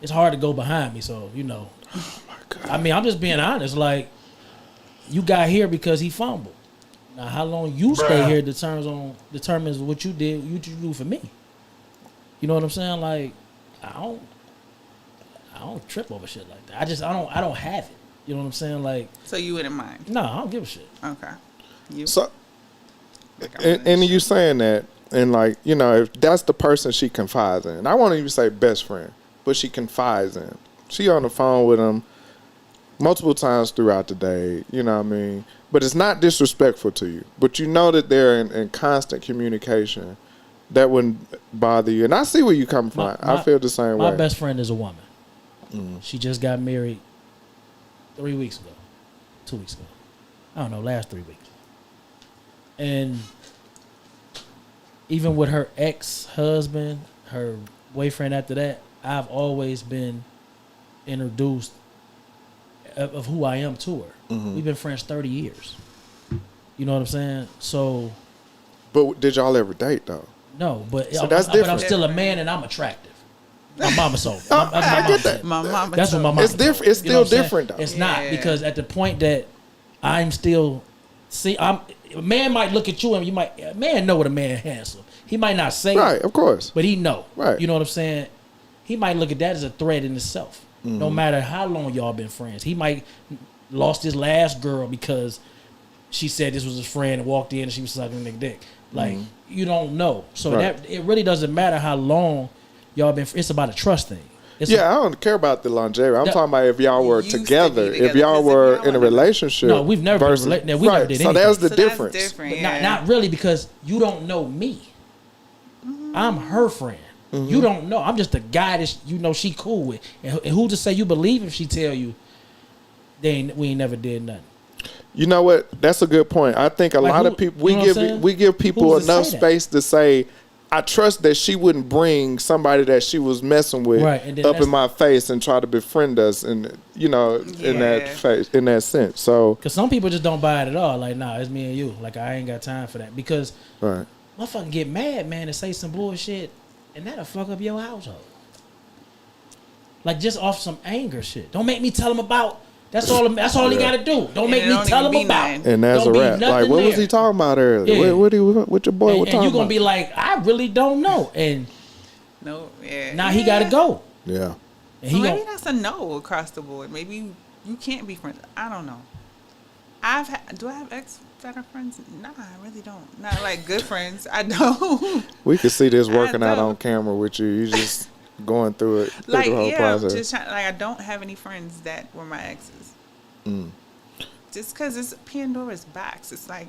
it's hard to go behind me, so Oh my God. I mean, I'm just being honest. Like, you got here because he fumbled. Now, how long you stay here determines what you do for me. You know what I'm saying? Like, I don't trip over shit like that. I don't have it. You know what I'm saying? Like, so you wouldn't mind? No, I don't give a shit. Okay. You? So, and you saying that, and like, if that's the person she confides in, I won't even say best friend, but she confides in. She on the phone with him multiple times throughout the day, you know what I mean? But it's not disrespectful to you. But you know that they're in constant communication. That wouldn't bother you. And I see where you come from. I feel the same way. My best friend is a woman. She just got married 3 weeks ago. 2 weeks ago. I don't know, last 3 weeks. And even with her ex-husband, her boyfriend after that, I've always been introduced of who I am to her. We've been friends 30 years. You know what I'm saying? So. But did y'all ever date though? No, but so that's different. But I'm still a man and I'm attractive. My mama sold. I get that. My mama. That's what my mama. It's different. It's You know still what I'm different saying? though. It's not Yeah. because at the point that I'm still a man might look at you and a man know what a man handsome. He might not say Right, it, of course. but he know. Right. You know what I'm saying? He might look at that as a threat in itself. No matter how long y'all been friends. He might lost his last girl because she said this was his friend and walked in and she was sucking the dick. Like, you don't know. So Right. that it really doesn't matter how long y'all been. It's about a trust thing. It's Yeah, I don't care about the longevity. I'm That- talking about if y'all were Used to be together, together, if y'all 'cause if were y'all in a were- relationship. No, we've never been versus, we never right. did So anything. that's the So difference. That's different. But Yeah. not really because you don't know me. I'm her friend. You don't know. I'm just the guy that she cool with. And who to say you believe if she tell you we ain't never did nothing. You know what? That's a good point. I think a Like lot who- of people you know what I'm saying? we give people Who's to enough say that? space to say, I trust that she wouldn't bring somebody that she was messing with Right, and then up that's- in my face and try to befriend us, and in that sense. So Because some people just don't buy it at all. Like, nah, it's me and you. Like, I ain't got time for that. Because right. motherfucker get mad, man, and say some bullshit, and that'll fuck up your household. Like, just off some anger shit. Don't make me tell him about. That's all he got to do. Don't make it me don't tell even him be about. nothing. And that's Don't a be wrap. Like, nothing what was there. he talking about earlier? Yeah. What your boy was And talking you gonna about? be like, I really don't know. And No. Yeah. now he got to go. Yeah. And So he maybe gon- that's a no across the board. Maybe you can't be friends. I don't know. Do I have ex that are friends? Nah, I really don't. Not like good friends. I don't. We could see this I working out don't. on camera with you. You just going through it, through Like, the whole yeah, I'm process. just trying. Like, I don't have any friends that were my exes. Just because it's Pandora's box. It's like,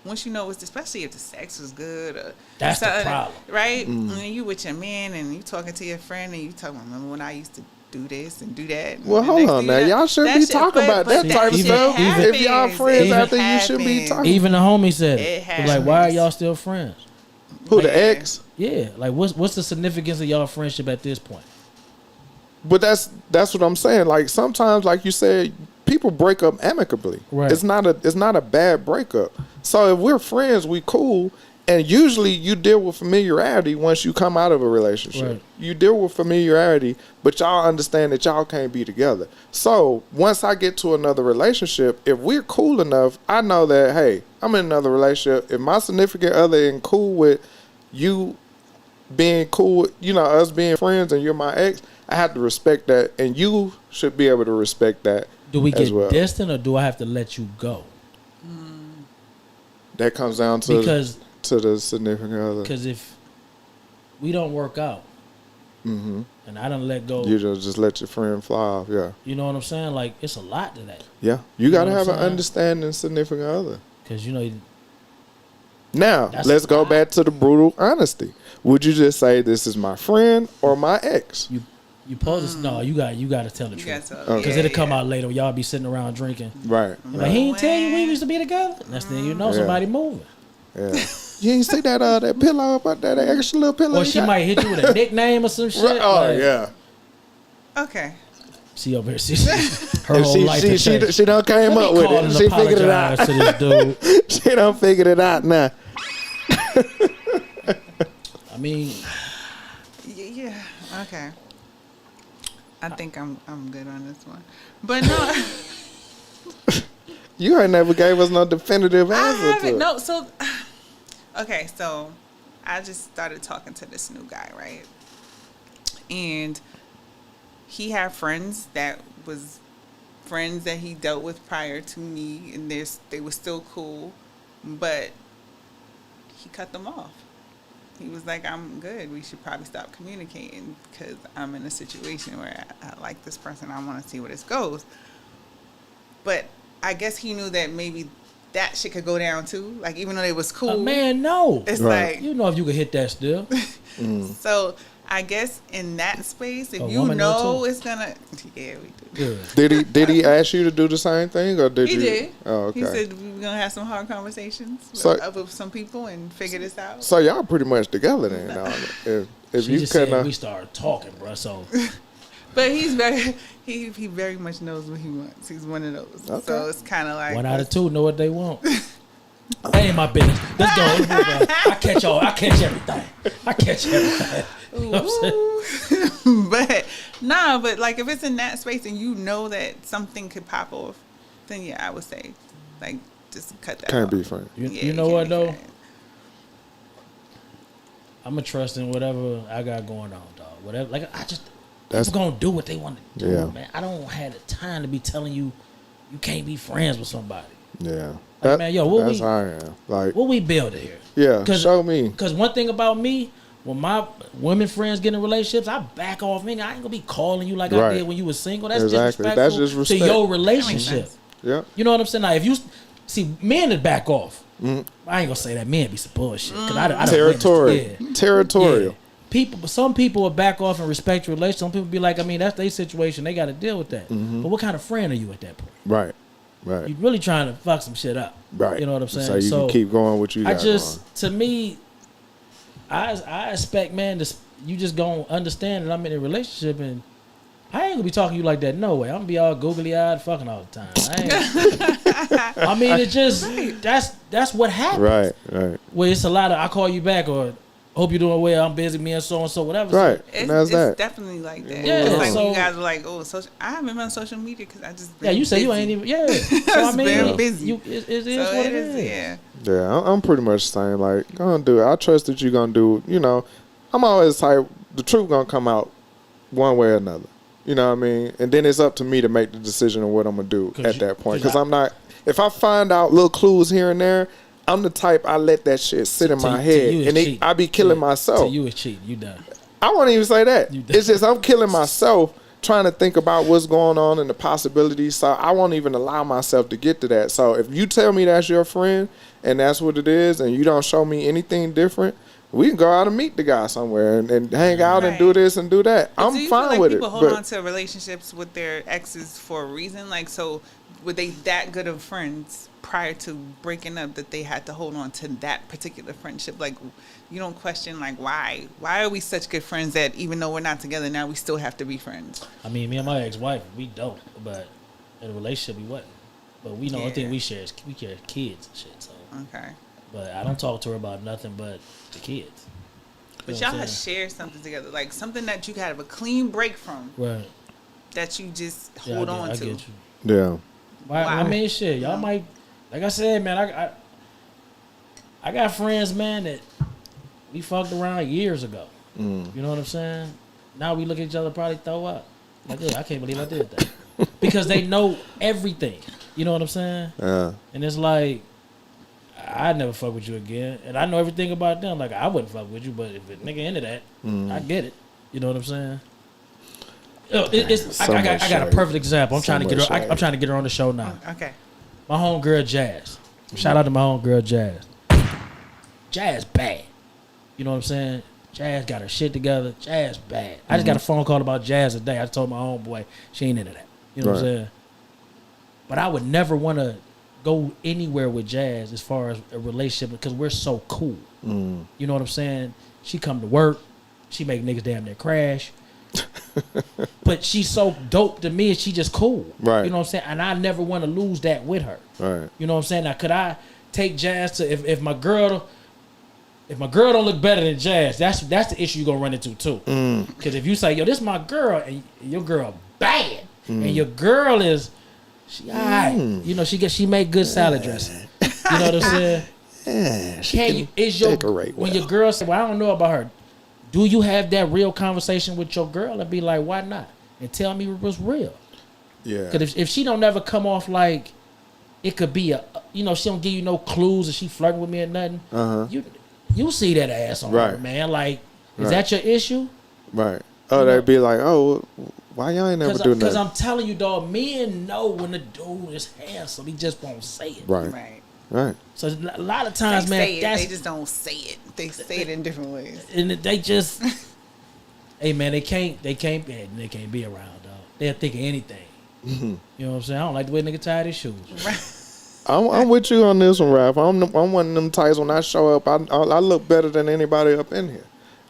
once you know, especially if the sex was good. Or That's the something, problem. Right? And then you with your man and you talking to your friend and you talking, remember when I used to do this and do that? And Well, the hold next on thing now. you know- Y'all shouldn't that be shit- talking about that but type of shit stuff. If y'all happens. friends It after you should be happens. talking. even the homie said It it. Like, why are happens. y'all still friends? Who, the Yeah. ex? Yeah. Like, what's the significance of y'all friendship at this point? But that's what I'm saying. Like, sometimes, like you said, people break up amicably. Right. It's not a bad breakup. So if we're friends, we cool. And usually you deal with familiarity once you come out of a relationship. Right. You deal with familiarity, but y'all understand that y'all can't be together. So once I get to another relationship, if we're cool enough, I know that, hey, I'm in another relationship. If my significant other ain't cool with you being cool with, us being friends and you're my ex, I have to respect that. And you should be able to respect that. Do we as get well. distant or do I have to let you go? That comes down to Because the significant other. Because if we don't work out, and I don't let go, You just let your friend fly off, yeah. you know what I'm saying? Like, it's a lot to that. Yeah. You got to know what have I'm an saying? understanding significant other. Because, Now, That's let's a go lot. back to the brutal honesty. Would you just say this is my friend or my ex? you supposed to, no, you got to tell the You got truth. to. Okay. Because it'll come out later. Y'all be sitting around drinking. Right. And like, he didn't tell you we used to be together. Next thing you know, Yeah. somebody moving. Yeah. You ain't see that pillow about that extra little pillow? Or you she got? might hit you with a nickname or some shit. Right. Oh, like, yeah. Okay. She over here. Her If whole life she, has she, changed. she done came Let up me with call it. and She figured it out. apologize to this dude. She done figured it out now. I mean, Yeah. Okay. I think I'm good on this one, but no, You ain't never gave us no definitive I answer to haven't. it. No. So, okay. So, I just started talking to this new guy, right? And he had friends that was friends that he dealt with prior to me, and they were still cool, but he cut them off. He was like, I'm good. We should probably stop communicating because I'm in a situation where I like this person. I want to see where this goes. But I guess he knew that maybe that shit could go down too. Like, even though they was cool. man, no. It's Right. like, You know if you could hit that still. so I guess in that space, if A you woman know know too. it's going to, yeah, we do. Good. Did he ask you to do the same thing, or did He you? did. Oh, okay. He said we were gonna have some hard conversations with some people and figure this out. So y'all pretty much together then. If She you just said couldn't, we started talking, bro. So But he's he very much knows what he wants. He's one of those. Okay. So it's kind of like one out of two know what they want. That ain't my business. Let's go. I catch everything. I catch everything. You know what I'm saying? but like if it's in that space and you know that something could pop off, then yeah, I would say like just cut that Can't off. be friends. You know what though? I'm gonna trust in whatever I got going on, dog. Whatever, like people gonna do what they want to do, man. I don't have the time to be telling you can't be friends with somebody. Yeah, like, man, yo, that's how I am. Like, what we building here? Yeah, show me. Because one thing about me, when my women friends get in relationships, I back off. I ain't gonna be calling you like I did when you was single. That's disrespectful That's just respect to your relationship. Yeah, you know what I'm saying. Now, if you see men that back off, I ain't gonna say that men be some bullshit. I territorial. Yeah. People, some people will back off and respect your relationship. Some people be like, I mean, that's their situation. They got to deal with that. But what kind of friend are you at that point? Right. You're really trying to fuck some shit up. Right. You know what I'm saying? So you can keep going what you got going. To me, I expect, man, you just gonna understand that I'm in a relationship and I ain't gonna be talking to you like that. No way. I'm gonna be all googly eyed fucking all the time. I mean, it's just that's what happens. Right. Where it's a lot of I call you back or hope you're doing well. I'm busy, me and so whatever. Right. It's definitely like that. Yeah. It's like when you guys are like, oh, I haven't been on social media because I just been you say busy. you ain't even. Yeah. So I mean, been busy. It is what it is. Yeah. Yeah, I'm pretty much the same. Like, gonna do it. I trust that you're gonna do. You know, I'm always like the truth gonna come out one way or another. You know what I mean? And then it's up to me to make the decision on what I'm going to do at that point. Because I'm not, if I find out little clues here and there, I'm the type I let that shit sit in my head. And I be killing myself. So you is cheating. You done. I won't even say that. It's just I'm killing myself trying to think about what's going on and the possibilities. So I won't even allow myself to get to that. So if you tell me that's your friend and that's what it is and you don't show me anything different, we can go out and meet the guy somewhere and hang out and do this and do that. But I'm fine with it. People hold on to relationships with their exes for a reason. Like, so were they that good of friends prior to breaking up that they had to hold on to that particular friendship? Like, you don't question, like, why? Why are we such good friends that even though we're not together now, we still have to be friends? I mean, me and my ex-wife, we don't. But in a relationship, we wasn't. But we know one thing we share is we care kids and shit. So. Okay. But I don't talk to her about nothing but the kids. But y'all have shared something together, like something that you could have a clean break from. Right. That you just hold on to. I get you. Yeah. Why? I mean, shit, y'all might, like I said, man, I got friends, man, that we fucked around years ago. You know what I'm saying? Now we look at each other, probably throw up. Like, I can't believe I did that. Because they know everything. You know what I'm saying? Yeah. And it's like, I'd never fuck with you again. And I know everything about them. Like, I wouldn't fuck with you, but if a nigga into that, I get it. You know what I'm saying? I got a perfect example. I'm trying to get her on the show now. Okay. My homegirl Jazz. Shout out to my homegirl Jazz. Jazz bad. You know what I'm saying? Jazz got her shit together. Jazz bad. I just got a phone call about Jazz today. I told my homeboy she ain't into that. You know what I'm saying? But I would never want to go anywhere with Jazz as far as a relationship because we're so cool. You know what I'm saying? She come to work. She make niggas damn near crash. But she's so dope to me and she just cool. Right. You know what I'm saying? And I never want to lose that with her. Right. You know what I'm saying? Now, could I take Jazz to if my girl don't look better than Jazz, that's the issue you're gonna run into too. Because if you say, yo, this is my girl and your girl bad and your girl is she alright. You know, she make good salad dressing. You know what I'm saying? Yeah, when your girl say, well, I don't know about her, do you have that real conversation with your girl and be like, why not? And tell me what's real. Yeah. Because if she don't never come off like it could be she don't give you no clues and she flirting with me or nothing, you see that ass on her, man. Like, is that your issue? Right. Oh, they'd be like, oh, why y'all ain't never do nothing? Because I'm telling you, dog, men know when the dude is handsome. He just won't say it. Right. So a lot of times, they just don't say it. They say it in different ways. And they just, hey man, they can't be around, dog. They'll think of anything. You know what I'm saying? I don't like the way nigga tie his shoes. I'm with you on this one, Raph. I'm one of them types when I show up, I look better than anybody up in here.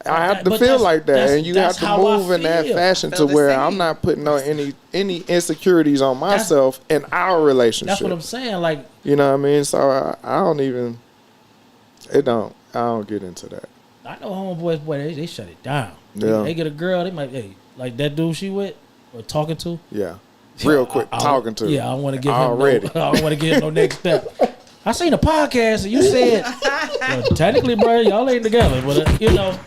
I have to feel like that, and you have to move in that fashion to where I'm not putting on any insecurities on myself in our relationship. That's what I'm saying. Like, you know what I mean? So I don't get into that. I know homeboys, boy, they shut it down. Yeah. They get a girl, they might, hey, like that dude she with or talking to. Yeah. Real quick, talking to. Yeah, I don't want to give already. him I don't want to give him no next step. I seen a podcast and you said, well, technically, bro, y'all ain't together, but you know,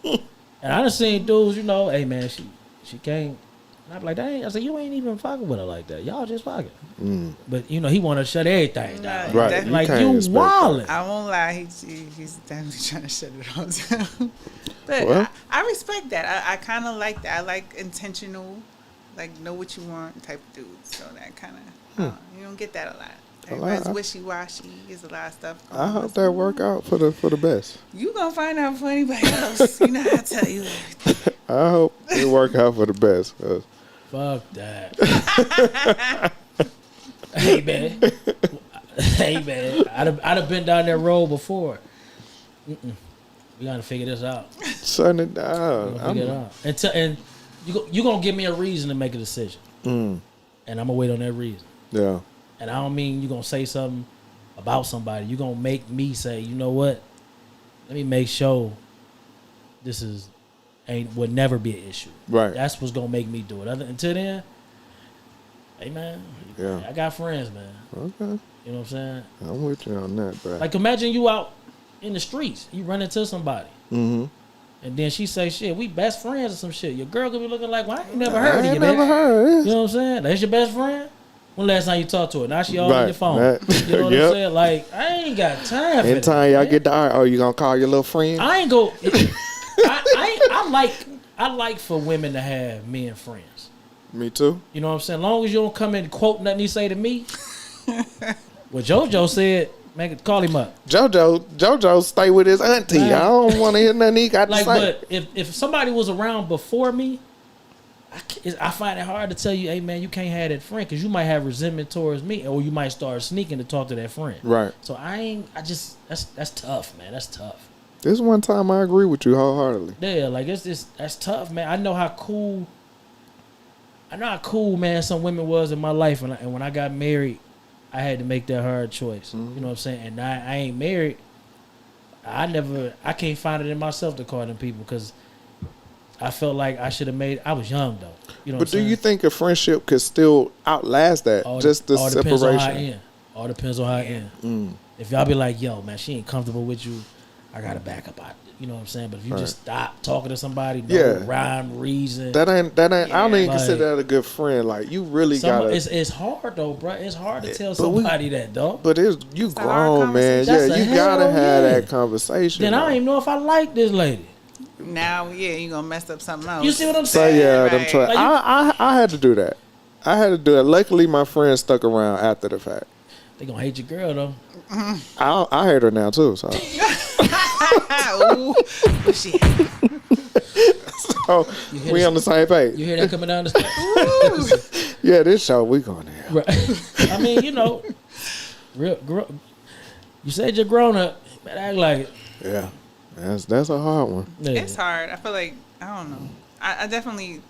and I done seen dudes, you know, hey man, she can't. And I'm like, dang, I said, you ain't even fucking with her like that. Y'all just fucking. But you know, he want to shut everything down. Right. Like can't you expect wildin'. I won't lie, he's definitely trying to shut it all down. But Well. I respect that. I kind of like that. I like intentional, like know what you want type of dudes. So that kind of you don't get that a lot. Everybody's wishy washy. There's a lot of stuff. I hope that work out for the best. You gonna find out for anybody else. You know how I tell you. I hope it work out for the best. 'Cause Fuck that. Hey man, I'd have been down that road before. We gotta figure this out. shutting it down. Figure it out. And you gonna give me a reason to make a decision, and I'm gonna wait on that reason. Yeah. And I don't mean you gonna say something about somebody. You gonna make me say, you know what? Let me make sure this would never be an issue. Right. That's what's gonna make me do it. Until then, hey man, Yeah. I got friends, man. Okay. You know what I'm saying? I'm with you on that, bro. Like imagine you out in the streets, you run into somebody, Mm-hmm. and then she say, "Shit, we best friends" or some shit. Your girl could be looking like, "Well, I ain't never heard I of you, ain't man." never heard. You know what I'm saying? That's your best friend. When last time you talked to her? Now she all on Right. your phone. Right. You know what Yep. I'm saying? Like I ain't got time for Anytime that, y'all man. get the you gonna call your little friend? I ain't go. I like for women to have men friends. Me too. You know what I'm saying? As long as you don't come and quote nothing he say to me. What JoJo said, call him up. JoJo stay with his auntie. Right. I don't want to hear nothing he got to Like, say. but if somebody was around before me, I find it hard to tell you, hey man, you can't have that friend because you might have resentment towards me, or you might start sneaking to talk to that friend. Right. So that's tough, man. That's tough. This one time I agree with you wholeheartedly. Yeah, like that's tough, man. I know how cool, man, some women was in my life, and when I got married, I had to make that hard choice. You know what I'm saying? And I ain't married. I can't find it in myself to call them people because I felt like I should have made. I was young though. You know. But do you think a friendship could still outlast that? Just the all depends on how I separation. end. All depends on how I end. If y'all be like, yo, man, she ain't comfortable with you, I gotta back up. You know what I'm saying? But if you just stop talking to somebody, no rhyme, reason. That ain't. I don't even Like, consider that a good friend. Like you really gotta. It's hard though, bro. It's hard to tell somebody that, dog. But you a hard grown, man. conversation. Yeah, That's you a gotta hell have yeah. that conversation. Then I don't even know if I like this lady. Now, you gonna mess up something else. You see what I'm So saying? yeah, Right. them try. Like I had to do that. I had to do that. Luckily, my friend stuck around after the fact. They gonna hate your girl though. I hate her now too. So, Ooh, shit. so we on the same page. You hear that coming down the stairs? Yeah, this show we going to have. Right. I mean, you know, you said you're grown up, but act like it. Yeah, that's a hard one. Yeah. It's hard. I feel like I don't know. I definitely,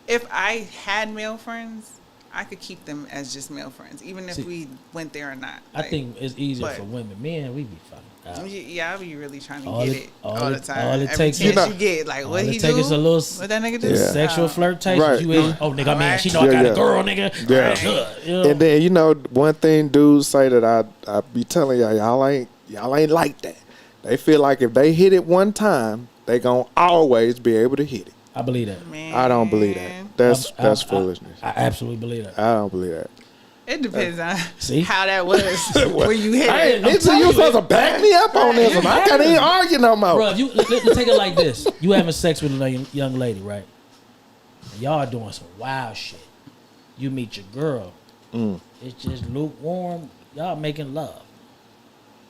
if I had male friends, I could keep them as just male friends, even if we went there or not. I think it's easier but- for women. Men, we be fucking out. Yeah, I be really trying to All get it- it all all it- the time. all it Every takes- chance You know- you get, like, all what it he take do? is a little What that nigga do? Yeah. Sexual Oh. flirtation. Right. You is, oh nigga, man, she know I Yeah, got yeah. a girl, nigga. Yeah. Right. You know? And then one thing dudes say that I be telling y'all ain't like that. They feel like if they hit it one time, they gonna always be able to hit it. I believe that. Man. I don't believe that. That's I- foolishness. I absolutely believe that. I don't believe that. It depends on See? how that was when you hit it. Mitzi, you supposed to back me up on this one. I can't even argue no more. Bro, if you let's take it like this. You having sex with a young lady, right? And y'all doing some wild shit. You meet your girl. It's just lukewarm. Y'all making love.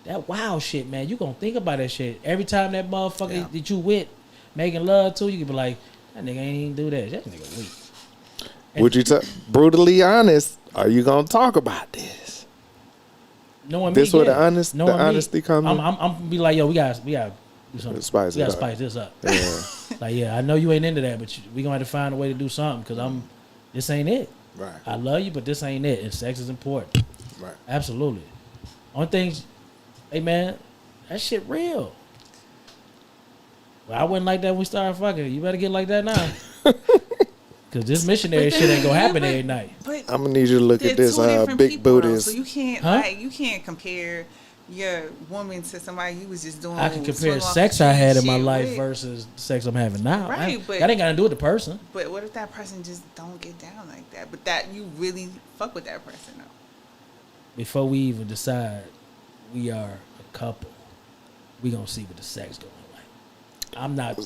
That wild shit, man. You gonna think about that shit. Every time that motherfucker that you with making love to, you can be like, that nigga ain't even do that. That nigga weak. Would you brutally honest? Are you gonna talk about this? Knowing This me, where the yeah. Knowing me, honesty comes in? I'm gonna be like, yo, we gotta do something. Spice we it gotta up. spice this up. Yeah. Like, yeah, I know you ain't into that, but we gonna have to find a way to do something because this ain't it. Right. I love you, but this ain't it. And sex is important. Right. Absolutely. Only things, hey man, that shit real. Well, I wasn't like that when we started fucking. You better get like that now. Because this missionary shit ain't gonna happen every night. I'm gonna need you to look at this big booties. So you can't you can't compare your woman to somebody you was just doing. I can compare sex I had in my life versus the sex I'm having now. Right, but that ain't got to do with the person. But what if that person just don't get down like that? But that you really fuck with that person though. Before we even decide we are a couple, we gonna see what the sex going like. I'm not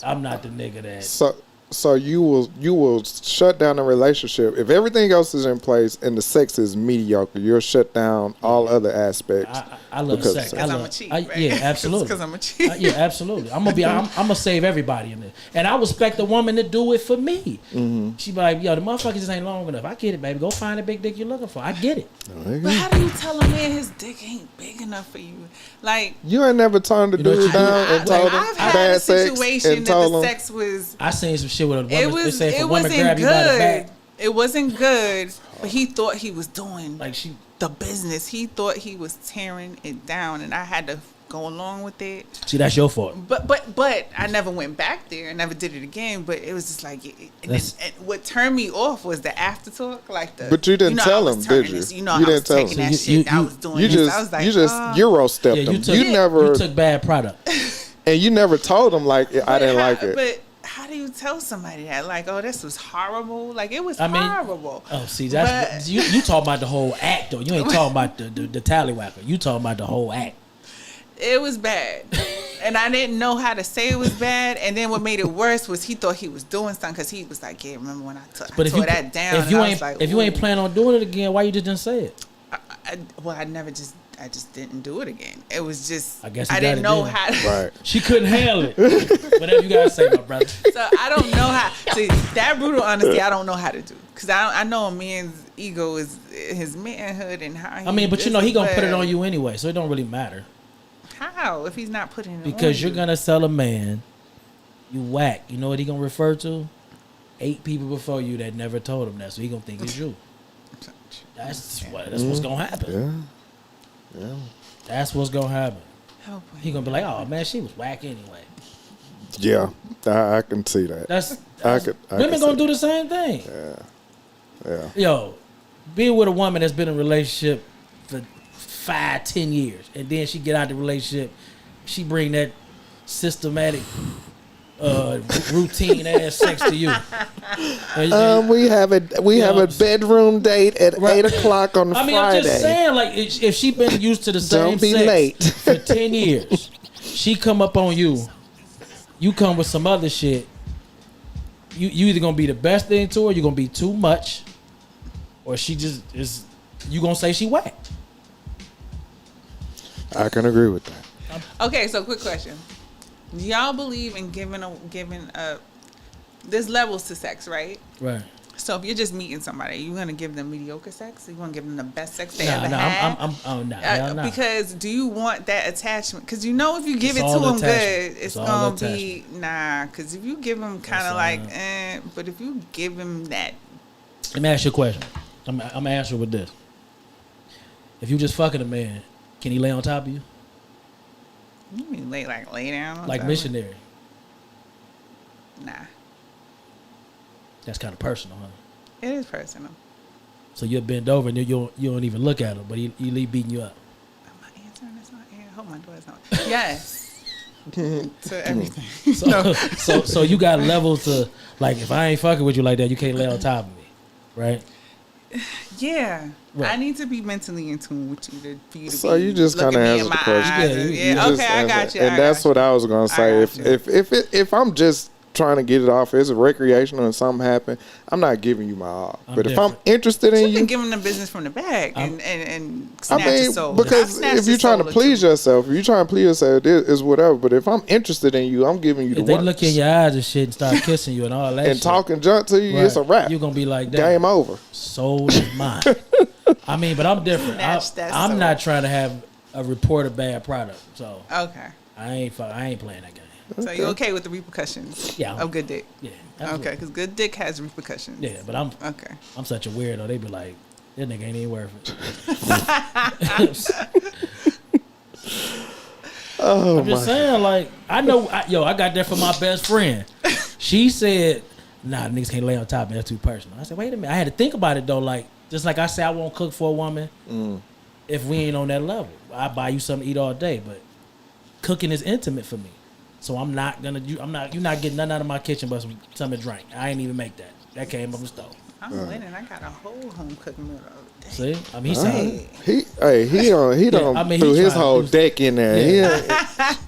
the nigga that. So you will shut down a relationship if everything else is in place and the sex is mediocre. You'll shut down all other aspects. I love sex. Because I'm a cheat, right? Yeah, absolutely. Because I'm a cheat. Yeah, absolutely. I'm gonna save everybody in this, and I respect a woman to do it for me. Mm-hmm. She be like, yo, the motherfuckers just ain't long enough. I get it, baby. Go find the big dick you're looking for. I get it. But how do you tell a man his dick ain't big enough for you? Like you ain't never turned the dude down and told him I've had bad a sex situation and that told the him. sex was. I seen some shit with a woman. It was. They say if It a woman wasn't grab you by the back, good. It wasn't good. But he thought he was doing like she. the business. He thought he was tearing it down, and I had to go along with it. See, that's your fault. But I never went back there. I never did it again. But it was just like, and what turned me off was the after talk, like the. But you didn't tell him, did you? You know, you didn't tell him. That shit. I was doing. You this. I was like, you just Euro stepped him. You took bad product, and you never told him like I didn't like it. But how do you tell somebody that? Like, oh, this was horrible. Like it was horrible. Oh, see, that's you talking about the whole act though. You ain't talking about the tallywhacker. You talking about the whole act. It was bad, and I didn't know how to say it was bad. And then what made it worse was he thought he was doing something because he was like, "Yeah, remember when I tore that down?" If you ain't planning on doing it again, why you just didn't say it? I just didn't do it again. It was just I didn't know how to. Right. She couldn't handle it. Whatever you gotta say, my brother. So I don't know how. See, that brutal honesty, I don't know how to do because I know a man's ego is his manhood and how. But you know he gonna put it on you anyway, so it don't really matter. How if he's not putting it because on you're gonna sell a man you whack. You know what he gonna refer to? 8 people before you that never told him that, so he gonna think it's you. That's what's gonna happen. Yeah. That's what's gonna happen. Oh, he gonna be like, oh man, she was whack anyway. Yeah, I can see that. Women gonna do the same thing. Yeah. Yo, being with a woman that's been in a relationship for 5-10 years, and then she get out the relationship, she bring that systematic, routine ass sex to you. We have a bedroom date at 8:00 on Friday. I'm just saying, like, if she been used to the same Don't be sex late. for 10 years, she come up on you, you come with some other shit. You either gonna be the best thing to her, you're gonna be too much, or she just is. You gonna say she whack. I can agree with that. Okay, so quick question. Do y'all believe in giving there's levels to sex, right? Right. So if you're just meeting somebody, you're gonna give them mediocre sex? Or you gonna give them the best sex they ever had? No. Because do you want that attachment? Because you know if you give it to them good, it's gonna be Because if you give them kind of like, but if you give them that. Let me ask you a question. I'm gonna answer with this. If you just fucking a man, can he lay on top of you? You mean lay down? Like missionary? Nah. That's kind of personal, huh? It is personal. So you'll bend over and you don't even look at him, but he leave beating you up. Am I answering this? I hope my door's not. Yes. To everything. So you got levels to, like, if I ain't fucking with you like that, you can't lay on top of me, right? Yeah. Right. I need to be mentally in tune with you for you to So you just kind of answered the question. Yeah. Okay, I got you. And that's what I was gonna say. If I'm just trying to get it off, it's a recreational and something happen, I'm not giving you my all. But if I'm interested in you, can give them the business from the back and snatch your soul. Because if you're trying to please yourself, it is whatever. But if I'm interested in you, I'm giving you the works. If they look in your eyes and shit and start kissing you and all that and shit, talking junk to you, it's a wrap. You're gonna be like that. Game over. Soul is mine. But I'm different. I'm not trying to have a report of bad product. So okay, I ain't playing that game. So you're okay with the repercussions? Yeah. Of good dick? Yeah. Absolutely. Okay, because good dick has repercussions. Yeah, but I'm such a weirdo. They be like, that nigga ain't even worth it. Oh, I'm just saying, like, I know, I got that from my best friend. She said, nah, niggas can't lay on top of me. That's too personal. I said, wait a minute. I had to think about it, though. Like, just like I say, I won't cook for a woman if we ain't on that level. I buy you something to eat all day, but cooking is intimate for me. So I'm not gonna. You're not getting nothing out of my kitchen but something to drink. I ain't even make that. That came from the stove. I'm winning. I got a whole home cooking meal. See, I mean, he threw his whole deck in there.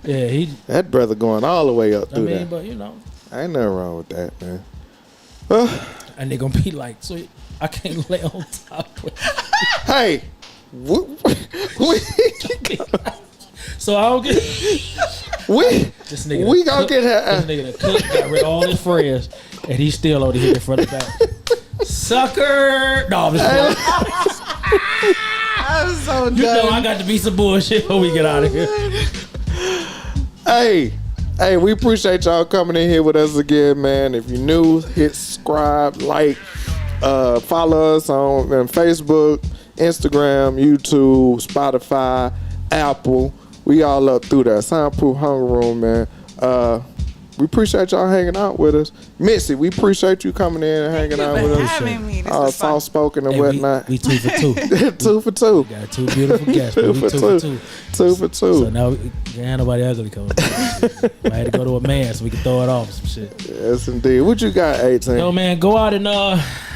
Yeah, that brother going all the way up through that. But ain't nothing wrong with that, man. And they gonna be like, so I can't lay on top of hey, so I don't get this nigga. We gonna get her. This nigga that cook got rid of all his friends, and he's still over here in front of the back. Sucker! No, I'm just I'm so done. You know I got to be some bullshit when we get out of here. Hey, we appreciate y'all coming in here with us again, man. If you're new, hit subscribe, like, follow us on Facebook, Instagram, YouTube, Spotify, Apple. We all up through that. Soundproof Hunger Room, man. We appreciate y'all hanging out with us. Mitzi, we appreciate you coming in and hanging out with us. Having me. All soft spoken and whatnot. We 2 for 2. 2 for 2. We got 2 beautiful guests. 2 for 2. 2 for 2. So now we can't have nobody ugly coming. I had to go to a man so we can throw it off some shit. Yes, indeed. What you got, 18? Yo, man, go out and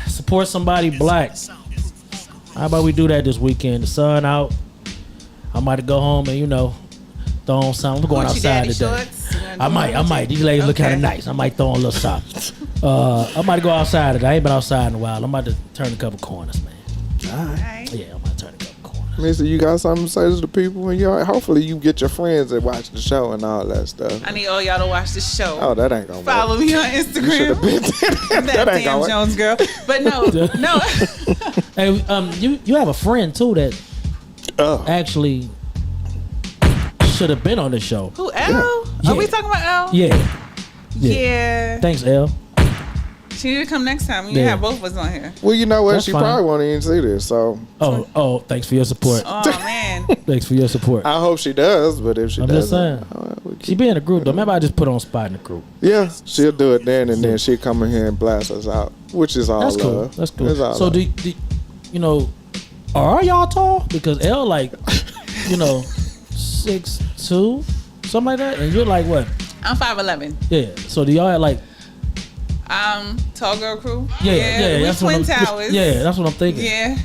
support somebody black. How about we do that this weekend? The sun out. I might go home and, throw on something. We're going outside today. Shorts? I might. These ladies look kind of nice. I might throw on a little socks. I might go outside today. I ain't been outside in a while. I'm about to turn a couple corners, man. All right. Yeah, I'm about to turn a couple corners. Missy, you got something to say to the people? And hopefully you get your friends that watch the show and all that stuff. I need all y'all to watch the show. Oh, that ain't gonna Follow work. me on Instagram. that ain't damn gonna Jones girl. But no. Hey, you have a friend too that actually should have been on the show. Who, L? Yeah. Are we talking about L? Yeah. Thanks, L. She need to come next time. You Yeah. have both of us on here. Well, you know what? That's She fine. probably won't even see this, so. Oh, thanks for your support. Oh, man. Thanks for your support. I hope she does, but if she I'm doesn't. just saying. She be in the group, though. Maybe I just put her on spot in the group. Yeah, she'll do it then, and then she'll come in here and blast us out, which is all That's cool. love. That's cool. It's all So, love. are y'all tall? Because L, 6'2", something like that? And you're like, what? I'm 5'11". Yeah. So, do y'all have, Tall girl crew. Yeah, We that's twin what I'm, towers. Yeah, that's what I'm thinking. Yeah.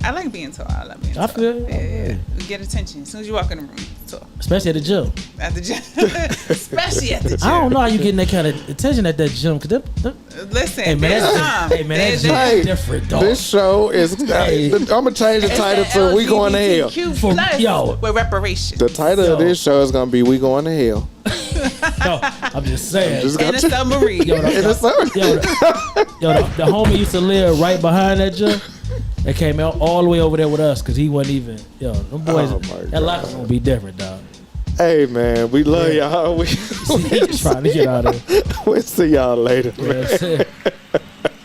I like being tall. I like being tall. I feel Yeah. We get attention as soon as you walk in the room. Tall. Especially at the gym. At the gym. Especially at the gym. I don't know how you getting that kind of attention at that gym. Cause Listen, hey man, that gym Hey, is different, dog. this show is. I'm gonna change the title to "We Going to Hell." LGBTQ+ with reparations. The title of this show is gonna be "We Going to Hell." No, I'm just saying. In a submarine. In a submarine. The homie used to live right behind that gym. They came out all the way over there with us because he wasn't even. Them boys. That locker's gonna be different, dog. Hey man, we love y'all. We Trying to get out of here. we'll see y'all later. You know what I'm saying?